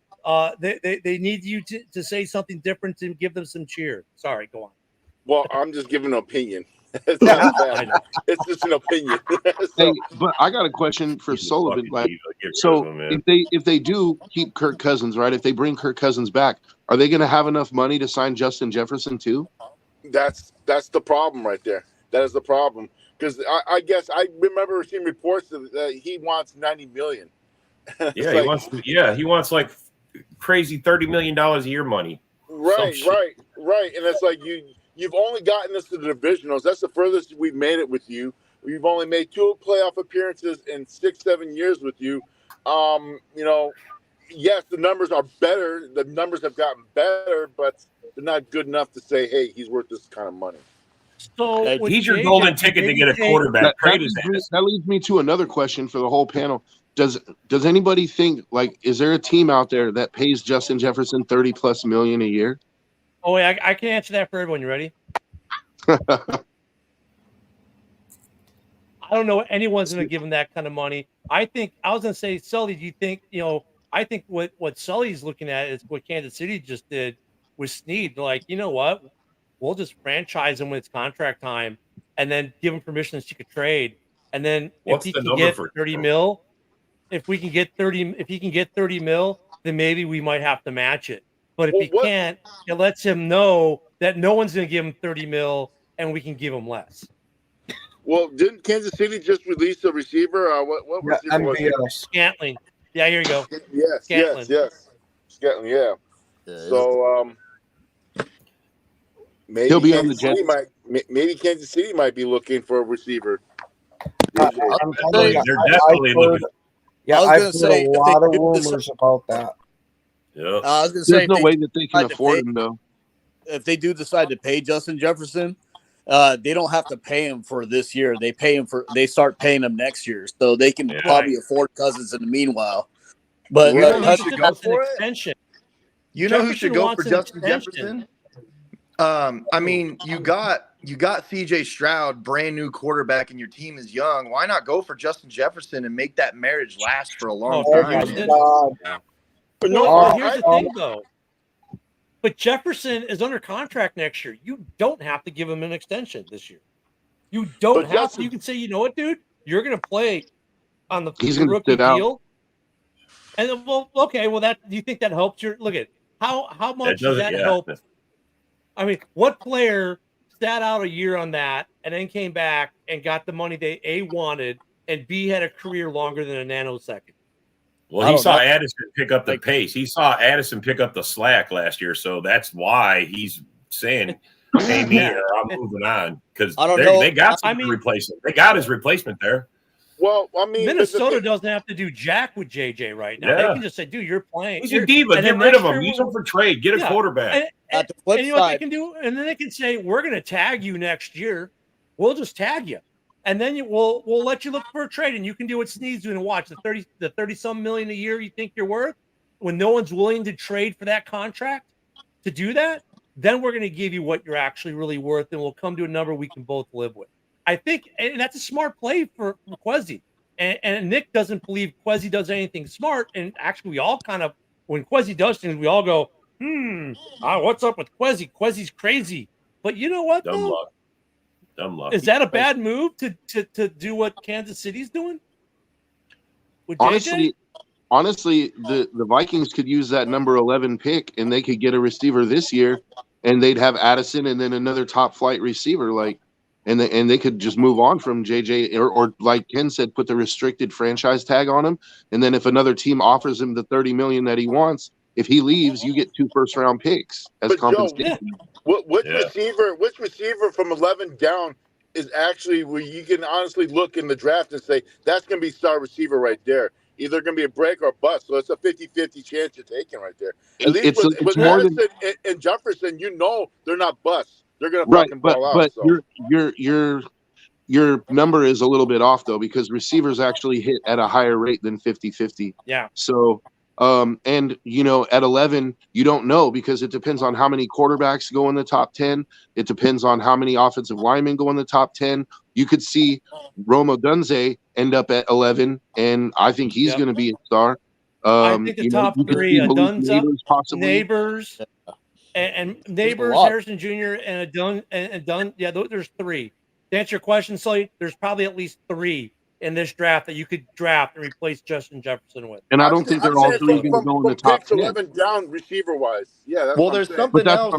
They need you to say something different to give them some cheer. Sorry, go on. Well, I'm just giving an opinion. It's not bad. It's just an opinion. Hey, but I got a question for Sullivan. If they do keep Kirk Cousins, right? If they bring Kirk Cousins back, are they going to have enough money to sign Justin Jefferson too? That's the problem right there. That is the problem. Because I guess I remember seeing reports that he wants $90 million. Yeah, he wants like crazy $30 million a year money. Right. And it's like you've only gotten us to the divisionals. That's the furthest we've made it with you. We've only made 2 playoff appearances in 6-7 years with you. Yes, the numbers are better. The numbers have gotten better, but they're not good enough to say, hey, he's worth this kind of money. So he's your golden ticket to get a quarterback. That leads me to another question for the whole panel. Does anybody think, is there a team out there that pays Justin Jefferson $30+ million a year? Oh, wait, I can answer that for everyone. You ready? I don't know anyone's going to give him that kind of money. I was going to say, Sully, do you think, I think what Sully's looking at is what Kansas City just did with Snead. They're like, you know what? We'll just franchise him when it's contract time and then give him permission to seek a trade. And then if he can get 30 mil, if he can get 30 mil, then maybe we might have to match it. But if he can't, it lets him know that no one's going to give him 30 mil and we can give him less. Well, didn't Kansas City just release a receiver? What receiver was it? Scantling. Yeah, here you go. Yes. Scantling, yeah. So maybe he'll be on Kansas City maybe Kansas City might be looking for a receiver. They're definitely looking. Yeah, I've heard a lot of rumors about that. Yeah. I was going to say, there's no way that they can afford him, though. If they do decide to pay Justin Jefferson, they don't have to pay him for this year. They start paying him next year, so they can probably afford Cousins in the meanwhile. But you know who should go for it? Extension. You know who should go for Justin Jefferson? I mean, you got CJ Stroud, brand new quarterback, and your team is young. Why not go for Justin Jefferson and make that marriage last for a long time? But here's the thing, though. But Jefferson is under contract next year. You don't have to give him an extension this year. You don't have to. You can say, you know what, dude? You're going to play on the rookie deal. And do you think that helps your look at how much does that help? I mean, what player sat out a year on that and then came back and got the money they A wanted and B had a career longer than a nanosecond? Well, he saw Addison pick up the pace. He saw Addison pick up the slack last year, so that's why he's saying, "Pay me, or I'm moving on." Because they got replacement. They got his replacement there. Well, I mean, Minnesota doesn't have to do jack with JJ right now. They can just say, "Dude, you're playing. He's a diva. Get rid of him. Use him for trade. Get a quarterback." And you know what they can do? And then they can say, "We're going to tag you next year. We'll just tag you." And then we'll let you look for a trade, and you can do what Snead's doing and watch the 30-some million a year you think you're worth. When no one's willing to trade for that contract to do that, then we're going to give you what you're actually really worth, and we'll come to a number we can both live with. I think, and that's a smart play for Kwesi. And Nick doesn't believe Kwesi does anything smart. And actually, we all kind of, when Kwesi does things, we all go, what's up with Kwesi? Kwesi's crazy. But you know what? Dumb luck. Is that a bad move to do what Kansas City's doing? With JJ? Honestly, the Vikings could use that number 11 pick, and they could get a receiver this year, and they'd have Addison and then another top flight receiver, and they could just move on from JJ, or like Ken said, put the restricted franchise tag on him, and then if another team offers him the $30 million that he wants, if he leaves, you get 2 first-round picks as compensation. Which receiver from 11 down is actually where you can honestly look in the draft and say that's going to be star receiver right there? Either going to be a break or a bust. So it's a 50-50 chance you're taking right there. At least with Addison and Jefferson, they're not busts. They're going to fucking ball out. But your number is a little bit off, though, because receivers actually hit at a higher rate than 50-50. Yeah. So, and, at 11, you don't know because it depends on how many quarterbacks go in the top 10. It depends on how many offensive linemen go in the top 10. You could see Rome Odunze end up at 11, and I think he's going to be a star. I think the top 3, Odunze, Neighbors, and Neighbors, Harrison Jr., and Dunn. Yeah, there's 3. To answer your question, Sully, there's probably at least 3 in this draft that you could draft and replace Justin Jefferson with. And I don't think they're all 3 going to go in the top 10. 11 down receiver-wise. Yeah, that's there's something else.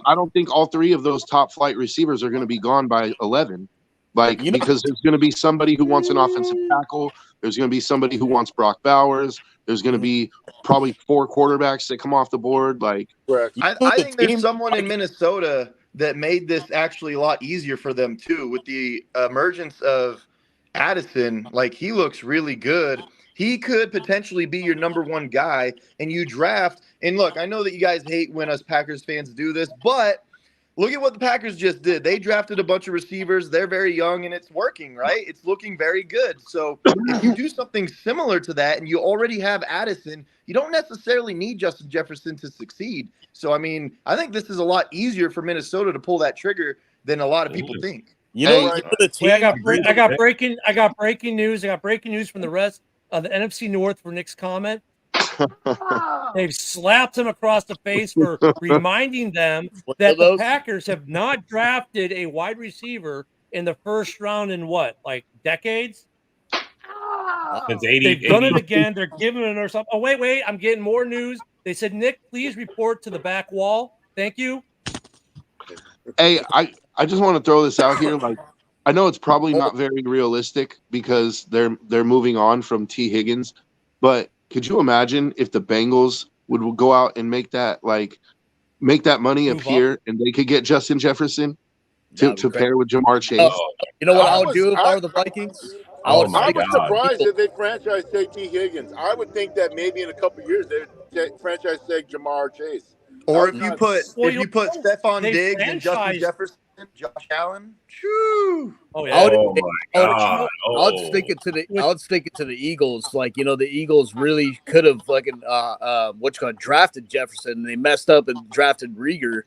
I don't think all 3 of those top flight receivers are going to be gone by 11. Because there's going to be somebody who wants an offensive tackle. There's going to be somebody who wants Brock Bowers. There's going to be probably 4 quarterbacks that come off the board. Correct. I think there's someone in Minnesota that made this actually a lot easier for them too, with the emergence of Addison. He looks really good. He could potentially be your number 1 guy, and you draft. And look, I know that you guys hate when us Packers fans do this, but look at what the Packers just did. They drafted a bunch of receivers. They're very young, and it's working, right? It's looking very good. So if you do something similar to that and you already have Addison, you don't necessarily need Justin Jefferson to succeed. So, I think this is a lot easier for Minnesota to pull that trigger than a lot of people think. You know, Hey, you know the team. Wait, I got breaking news. I got breaking news from the rest of the NFC North for Nick's comment. They've slapped him across the face for reminding them that the Packers have not drafted a wide receiver in the first round in what, like decades? Since 80, They've done it again. They're giving it or something. Oh, wait. I'm getting more news. They said, Nick, please report to the back wall. Thank you. Hey, I just want to throw this out here. Like, I know it's probably not very realistic because they're moving on from T. Higgins, but could you imagine if the Bengals would go out and make that money appear and they could get Justin Jefferson to pair with Jamar Chase? You know what I would do if I were the Vikings? I was surprised if they franchise tag T. Higgins. I would think that maybe in a couple of years they'd franchise tag Jamar Chase. Or if you put Stephon Diggs and Justin Jefferson, Josh Allen. Shoo. Oh yeah. I was thinking to the Eagles. Like, you know, the Eagles really could have fucking drafted Jefferson. They messed up and drafted Rieger.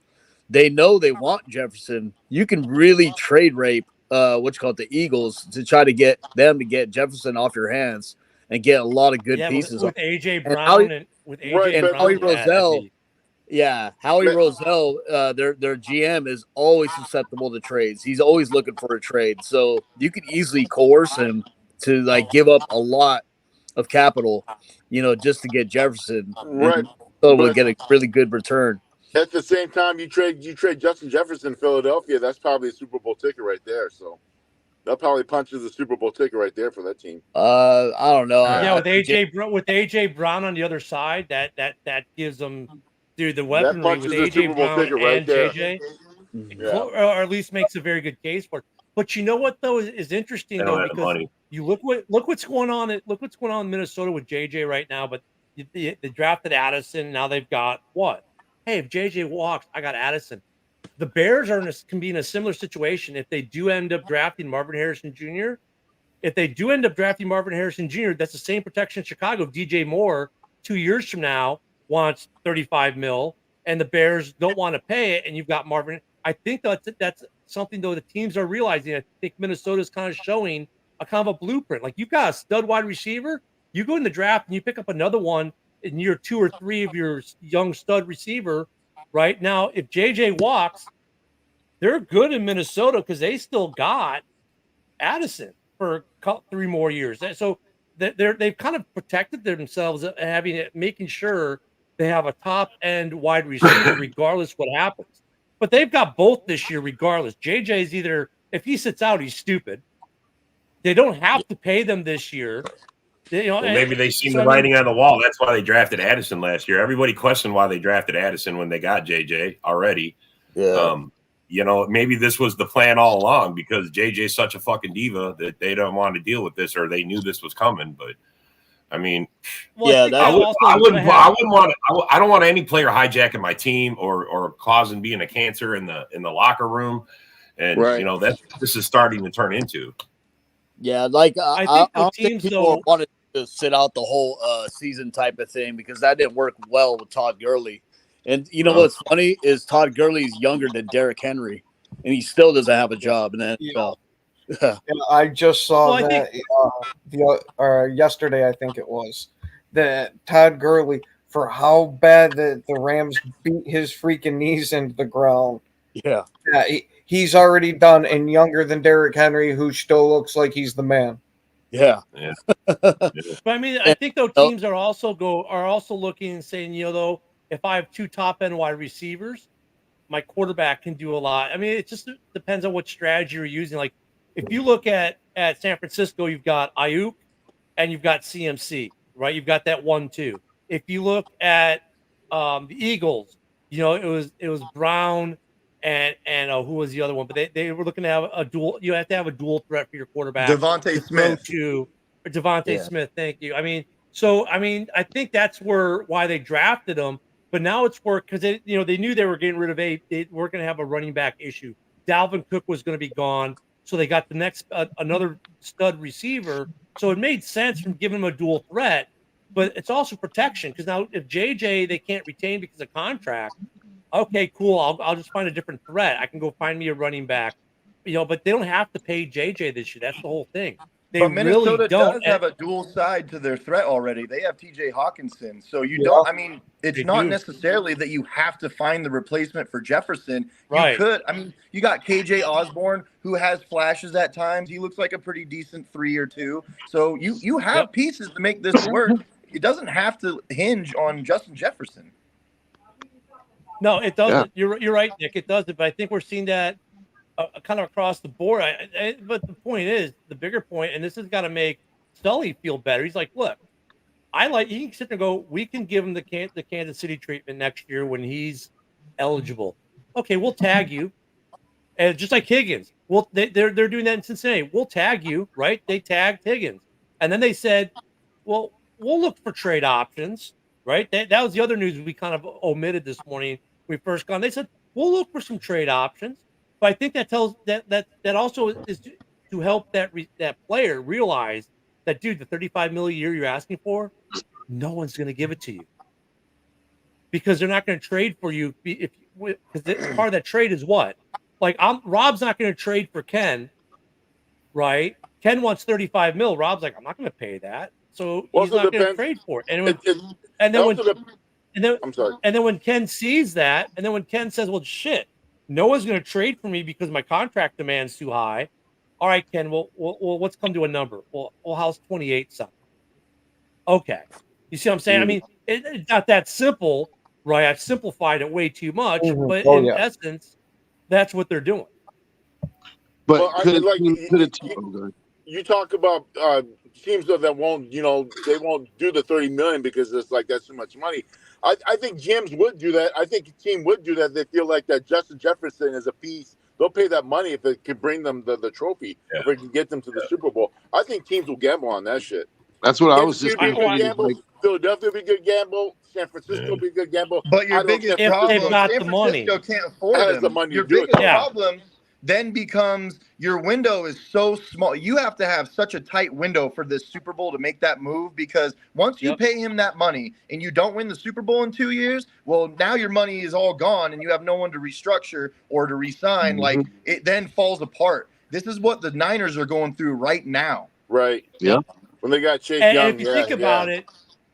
They know they want Jefferson. You can really trade rape the Eagles to try to get them to get Jefferson off your hands and get a lot of good pieces with AJ Brown and Howie Roselle. Yeah, Howie Roselle, their GM is always susceptible to trades. He's always looking for a trade. So you could easily coerce him to like give up a lot of capital, you know, just to get Jefferson. Right. So we'll get a really good return. At the same time, you trade Justin Jefferson in Philadelphia, that's probably a Super Bowl ticket right there. So that probably punches the Super Bowl ticket right there for that team. I don't know. Yeah, with AJ Brown on the other side, that gives them. Dude, the weaponry with AJ Brown and JJ, or at least makes a very good case for it. But you know what though is interesting though, because you look what's going on in Minnesota with JJ right now. But they drafted Addison. Now they've got what? Hey, if JJ walks, I got Addison. The Bears can be in a similar situation if they do end up drafting Marvin Harrison Jr. If they do end up drafting Marvin Harrison Jr., that's the same protection in Chicago. If DJ Moore 2 years from now wants $35 million and the Bears don't want to pay it, and you've got Marvin. I think that's something though the teams are realizing. I think Minnesota's kind of showing a kind of a blueprint. Like, you've got a stud wide receiver, you go in the draft and you pick up another one in year 2 or 3 of your young stud receiver. Right now, if JJ walks, they're good in Minnesota because they still got Addison for 3 more years. So they've kind of protected themselves, making sure they have a top end wide receiver regardless what happens. But they've got both this year regardless. JJ's either, if he sits out, he's stupid. They don't have to pay them this year. Maybe they seen the writing on the wall. That's why they drafted Addison last year. Everybody questioned why they drafted Addison when they got JJ already. Yeah. Maybe this was the plan all along because JJ's such a fucking diva that they don't want to deal with this, or they knew this was coming. But I mean, I don't want any player hijacking my team or causing being a cancer in the locker room. And this is starting to turn into. Yeah, like I don't think people wanted to sit out the whole season type of thing because that didn't work well with Todd Gurley. And you know what's funny is Todd Gurley's younger than Derrick Henry, and he still doesn't have a job in the NFL. Yeah, I just saw yesterday, I think it was, that Todd Gurley, for how bad the Rams beat his freaking knees into the ground. Yeah, he's already done, and younger than Derrick Henry, who still looks like he's the man. Yeah. But I mean, I think though teams are also looking and saying, though, if I have 2 top end wide receivers, my quarterback can do a lot. I mean, it just depends on what strategy you're using. Like, if you look at San Francisco, you've got Ayuk and you've got CMC, right? You've got that 1-2. If you look at the Eagles, it was Brown and who was the other one? But they were looking to have a dual. You have to have a dual threat for your quarterback. Devontae Smith. Thank you. I think that's why they drafted him. But now it's worked because they knew they were getting rid of they were going to have a running back issue. Dalvin Cook was going to be gone, so they got the next another stud receiver. So it made sense from giving him a dual threat, but it's also protection because now if JJ they can't retain because of contract, okay, cool. I'll just find a different threat. I can go find me a running back but they don't have to pay JJ this year. That's the whole thing. They But Minnesota really don't does have a dual side to their threat already. They have TJ Hawkinson. So you don't, I mean, it's They not do. necessarily that you have to find the replacement for Jefferson. Right. You could, I mean, you got KJ Osborne, who has flashes at times. He looks like a pretty decent 3 or 2. So you have pieces to make this work. It doesn't have to hinge on Justin Jefferson. No, it doesn't. You're right, Nick. It doesn't. But I think we're seeing that kind of across the board. But the point is, the bigger point, and this has got to make Sully feel better. He's like, look, he can sit there and go, we can give him the Kansas City treatment next year when he's eligible. Okay, we'll tag you. And just like Higgins, they're doing that in Cincinnati. We'll tag you, right? They tagged Higgins. And then they said, well, we'll look for trade options, right? That was the other news we kind of omitted this morning. We first gone. They said, we'll look for some trade options. But I think that tells that also is to help that player realize that, dude, the $35 million a year you're asking for, no one's going to give it to you because they're not going to trade for you. Because part of that trade is what? Like, Rob's not going to trade for Ken, right? Ken wants $35 million. Rob's like, I'm not going to pay that, so he's not going to trade for it. And then when Ken sees that, and then when Ken says, well, shit, no one's going to trade for me because my contract demand's too high. All right, Ken, well, let's come to a number. Well, how's 28 something? Okay. You see what I'm saying? I mean, it's not that simple, right? I've simplified it way too much, but in essence, that's what they're doing. But you talk about teams that won't, they won't do the 30 million because it's like that's too much money. I think GMs would do that. I think a team would do that. They feel like that Justin Jefferson is a piece. They'll pay that money if it could bring them the trophy, if it can get them to the Super Bowl. I think teams will gamble on that shit. That's what I was just thinking. Philadelphia would be a good gamble. San Francisco would be a good gamble. But your biggest problem, they've got San the money. Francisco can't afford them. Your biggest problem then becomes your window is so small. You have to have such a tight window for this Super Bowl to make that move, because once you pay him that money and you don't win the Super Bowl in 2 years, well, now your money is all gone and you have no one to restructure or to re-sign. Like, it then falls apart. This is what the Niners are going through right now. Right. Yeah. When they got Chase Young. And if you think about it,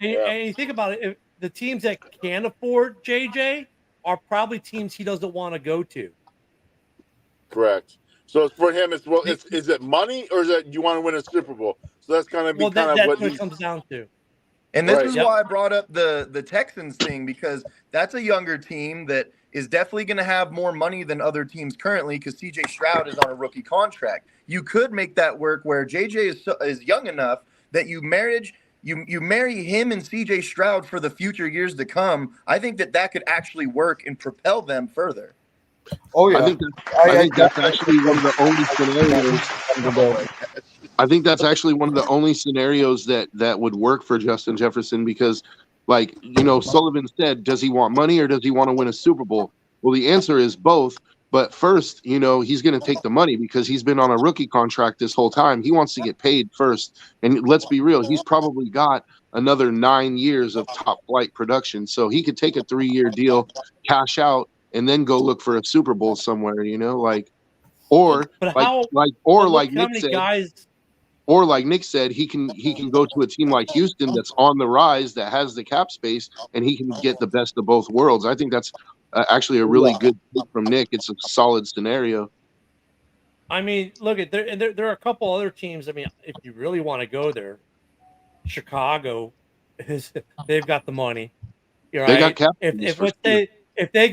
and you think about it, the teams that can afford JJ are probably teams he doesn't want to go to. Correct. So for him, is it money or is it you want to win a Super Bowl? So that's kind of what it comes down to. And this is why I brought up the Texans thing, because that's a younger team that is definitely going to have more money than other teams currently, because CJ Stroud is on a rookie contract. You could make that work where JJ is young enough that you marry him and CJ Stroud for the future years to come. I think that could actually work and propel them further. Oh yeah, I think that's actually one of the only scenarios. I think that's actually one of the only scenarios that would work for Justin Jefferson, because, like, Sullivan said, does he want money or does he want to win a Super Bowl? Well, the answer is both. But first, he's going to take the money because he's been on a rookie contract this whole time. He wants to get paid first. And let's be real, he's probably got another 9 years of top flight production. So he could take a 3-year deal, cash out, and then go look for a Super Bowl somewhere, like Nick said, he can go to a team like Houston that's on the rise, that has the cap space, and he can get the best of both worlds. I think that's actually a really good pick from Nick. It's a solid scenario. I mean, look at there are a couple other teams. I mean, if you really want to go there, Chicago they've got the money. Right? They got cap. If they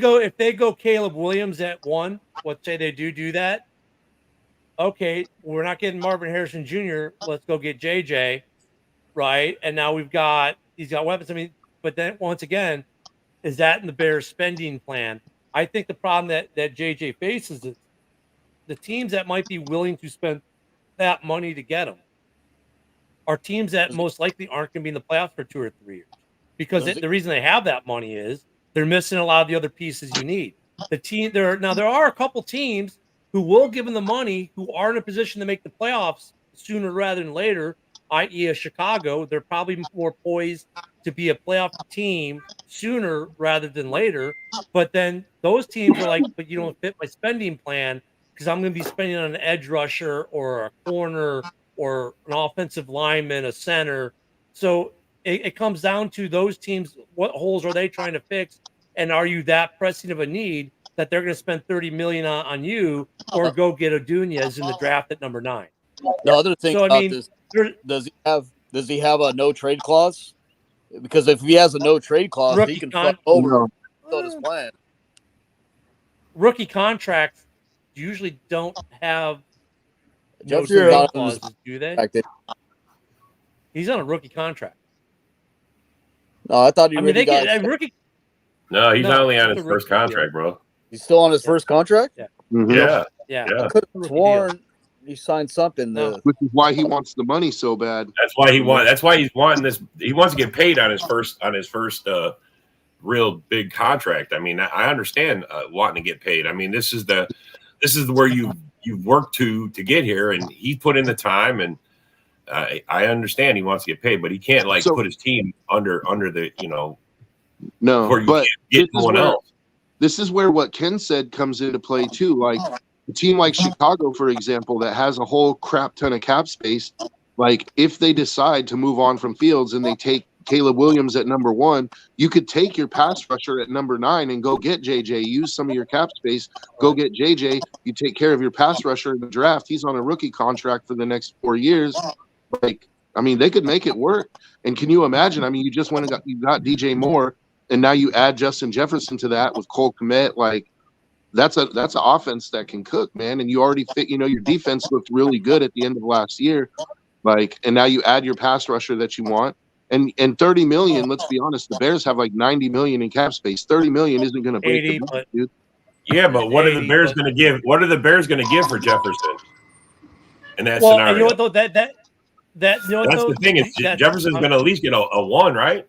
go Caleb Williams at 1, let's say they do that. Okay, we're not getting Marvin Harrison Jr. Let's go get JJ, right? And now he's got weapons. I mean, but then once again, is that in the Bears' spending plan? I think the problem that JJ faces is the teams that might be willing to spend that money to get him are teams that most likely aren't going to be in the playoffs for 2 or 3 years, because the reason they have that money is they're missing a lot of the other pieces you need. There are a couple teams who will give them the money, who are in a position to make the playoffs sooner rather than later, i.e. a Chicago. They're probably more poised to be a playoff team sooner rather than later. But then those teams are like, but you don't fit my spending plan, because I'm going to be spending on an edge rusher or a corner or an offensive lineman, a center. So it comes down to those teams. What holes are they trying to fix? And are you that pressing of a need that they're going to spend $30 million on you, or go get Adunez in the draft at number 9? The other thing So, I about mean, this, does he have a no trade clause? Because if he has a no trade clause, Rookie he can con- fuck over on his plan. Rookie contracts usually don't have no Jefferson's trade not on clauses, his do they? contract. He's on a rookie contract. No, I thought he I mean, really they got. get a rookie. No, he's No, only on it's his a first rookie contract, bro. He's still on his first contract. Yeah. Mhm. Yeah, Yeah. yeah. I could have Rookie sworn he signed something. No. The Which is why he wants the money so bad. That's why That's why he's wanting this. He wants to get paid on his first real big contract. I mean, I understand wanting to get paid. I mean, this is where you've worked to get here, and he put in the time, and I understand he wants to get paid, but he can't put his team under the No, where you but can't get no one else. this is where what Ken said comes into play too. Like a team like Chicago, for example, that has a whole crap ton of cap space. Like if they decide to move on from Fields and they take Caleb Williams at number 1, you could take your pass rusher at number 9 and go get JJ. Use some of your cap space. Go get JJ. You take care of your pass rusher in the draft. He's on a rookie contract for the next 4 years. Like, I mean, they could make it work. And can you imagine? I mean, you just went and you got DJ Moore, and now you add Justin Jefferson to that with Cole Kmet. Like, that's an offense that can cook, man. And you already fit. Your defense looked really good at the end of last year. Like, and now you add your pass rusher that you want. And $30 million, let's be honest, the Bears have like $90 million in cap space. $30 million isn't going to break 80, the bank, dude. Yeah, but what are the Bears going to give? What are the Bears going to give for Jefferson in that scenario? And you know what though? That's the thing. Is Jefferson's going to at least get a 1, right?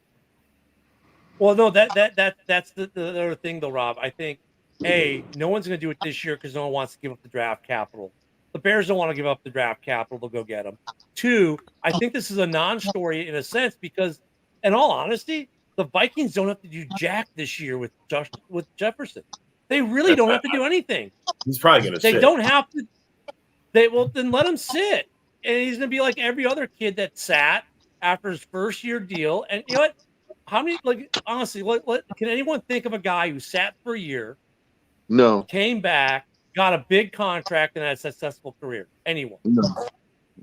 Well, no, that's the other thing though, Rob. I think no one's going to do it this year because no one wants to give up the draft capital. The Bears don't want to give up the draft capital. They'll go get them. 2, I think this is a non-story in a sense because, in all honesty, the Vikings don't have to do jack this year with Jefferson. They really don't have to do anything. He's probably going to sit. They don't have to. Then let him sit. And he's going to be like every other kid that sat after his first year deal. And you know what? How many, honestly, can anyone think of a guy who sat for a year, No. came back, got a big contract, and had a successful career? Anyone? No.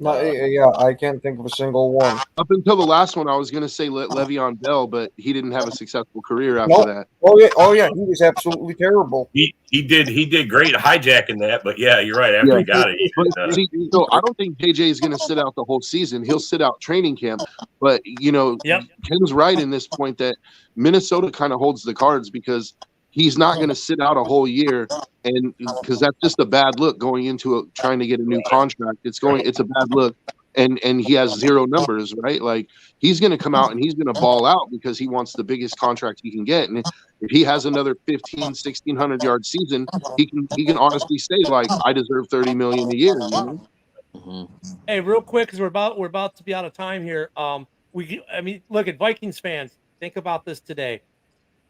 Yeah, I can't think of a single one. Up until the last one, I was going to say Le'Veon Bell, but he didn't have a successful career after that. Oh yeah, he was absolutely terrible. He did great hijacking that, but yeah, you're right. After he got it, See, so I don't think JJ is going to sit out the whole season. He'll sit out training camp. But Ken's right in this point that Minnesota kind of holds the cards because he's not going to sit out a whole year, and because that's just a bad look going into trying to get a new contract. It's a bad look, and he has 0 numbers, right? Like he's going to come out and he's going to ball out because he wants the biggest contract he can get, and if he has another 1,600 yard season, he can honestly say like I deserve $30 million a year. You know? Mm-hmm. Hey, real quick, because we're about to be out of time here. Look at Vikings fans. Think about this today.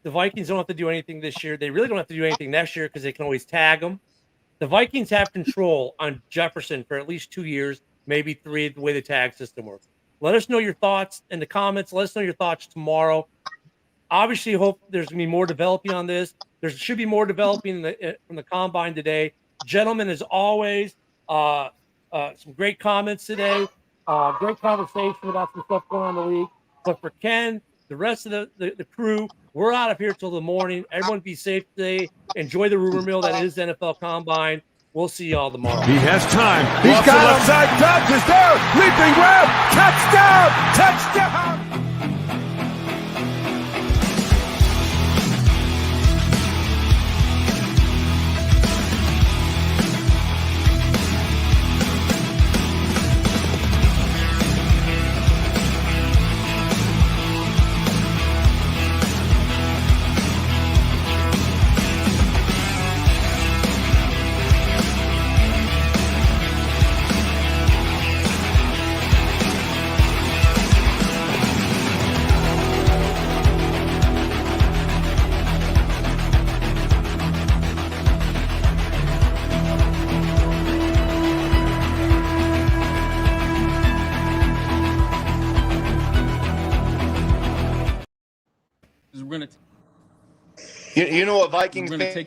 The Vikings don't have to do anything this year. They really don't have to do anything next year because they can always tag them. The Vikings have control on Jefferson for at least 2 years, maybe 3, the way the tag system works. Let us know your thoughts in the comments. Let us know your thoughts tomorrow. Obviously, hope there's going to be more developing on this. There should be more developing from the Combine today. Gentlemen, as always, some great comments today. Great conversation about some stuff going on in the league. But for Ken, the rest of the crew, we're out of here till the morning. Everyone be safe today. Enjoy the rumor mill that is NFL Combine. We'll see y'all tomorrow. He has time. He's got left side touch. Is there. Leaping grab. Touchdown. Touchdown. You know, a Vikings fan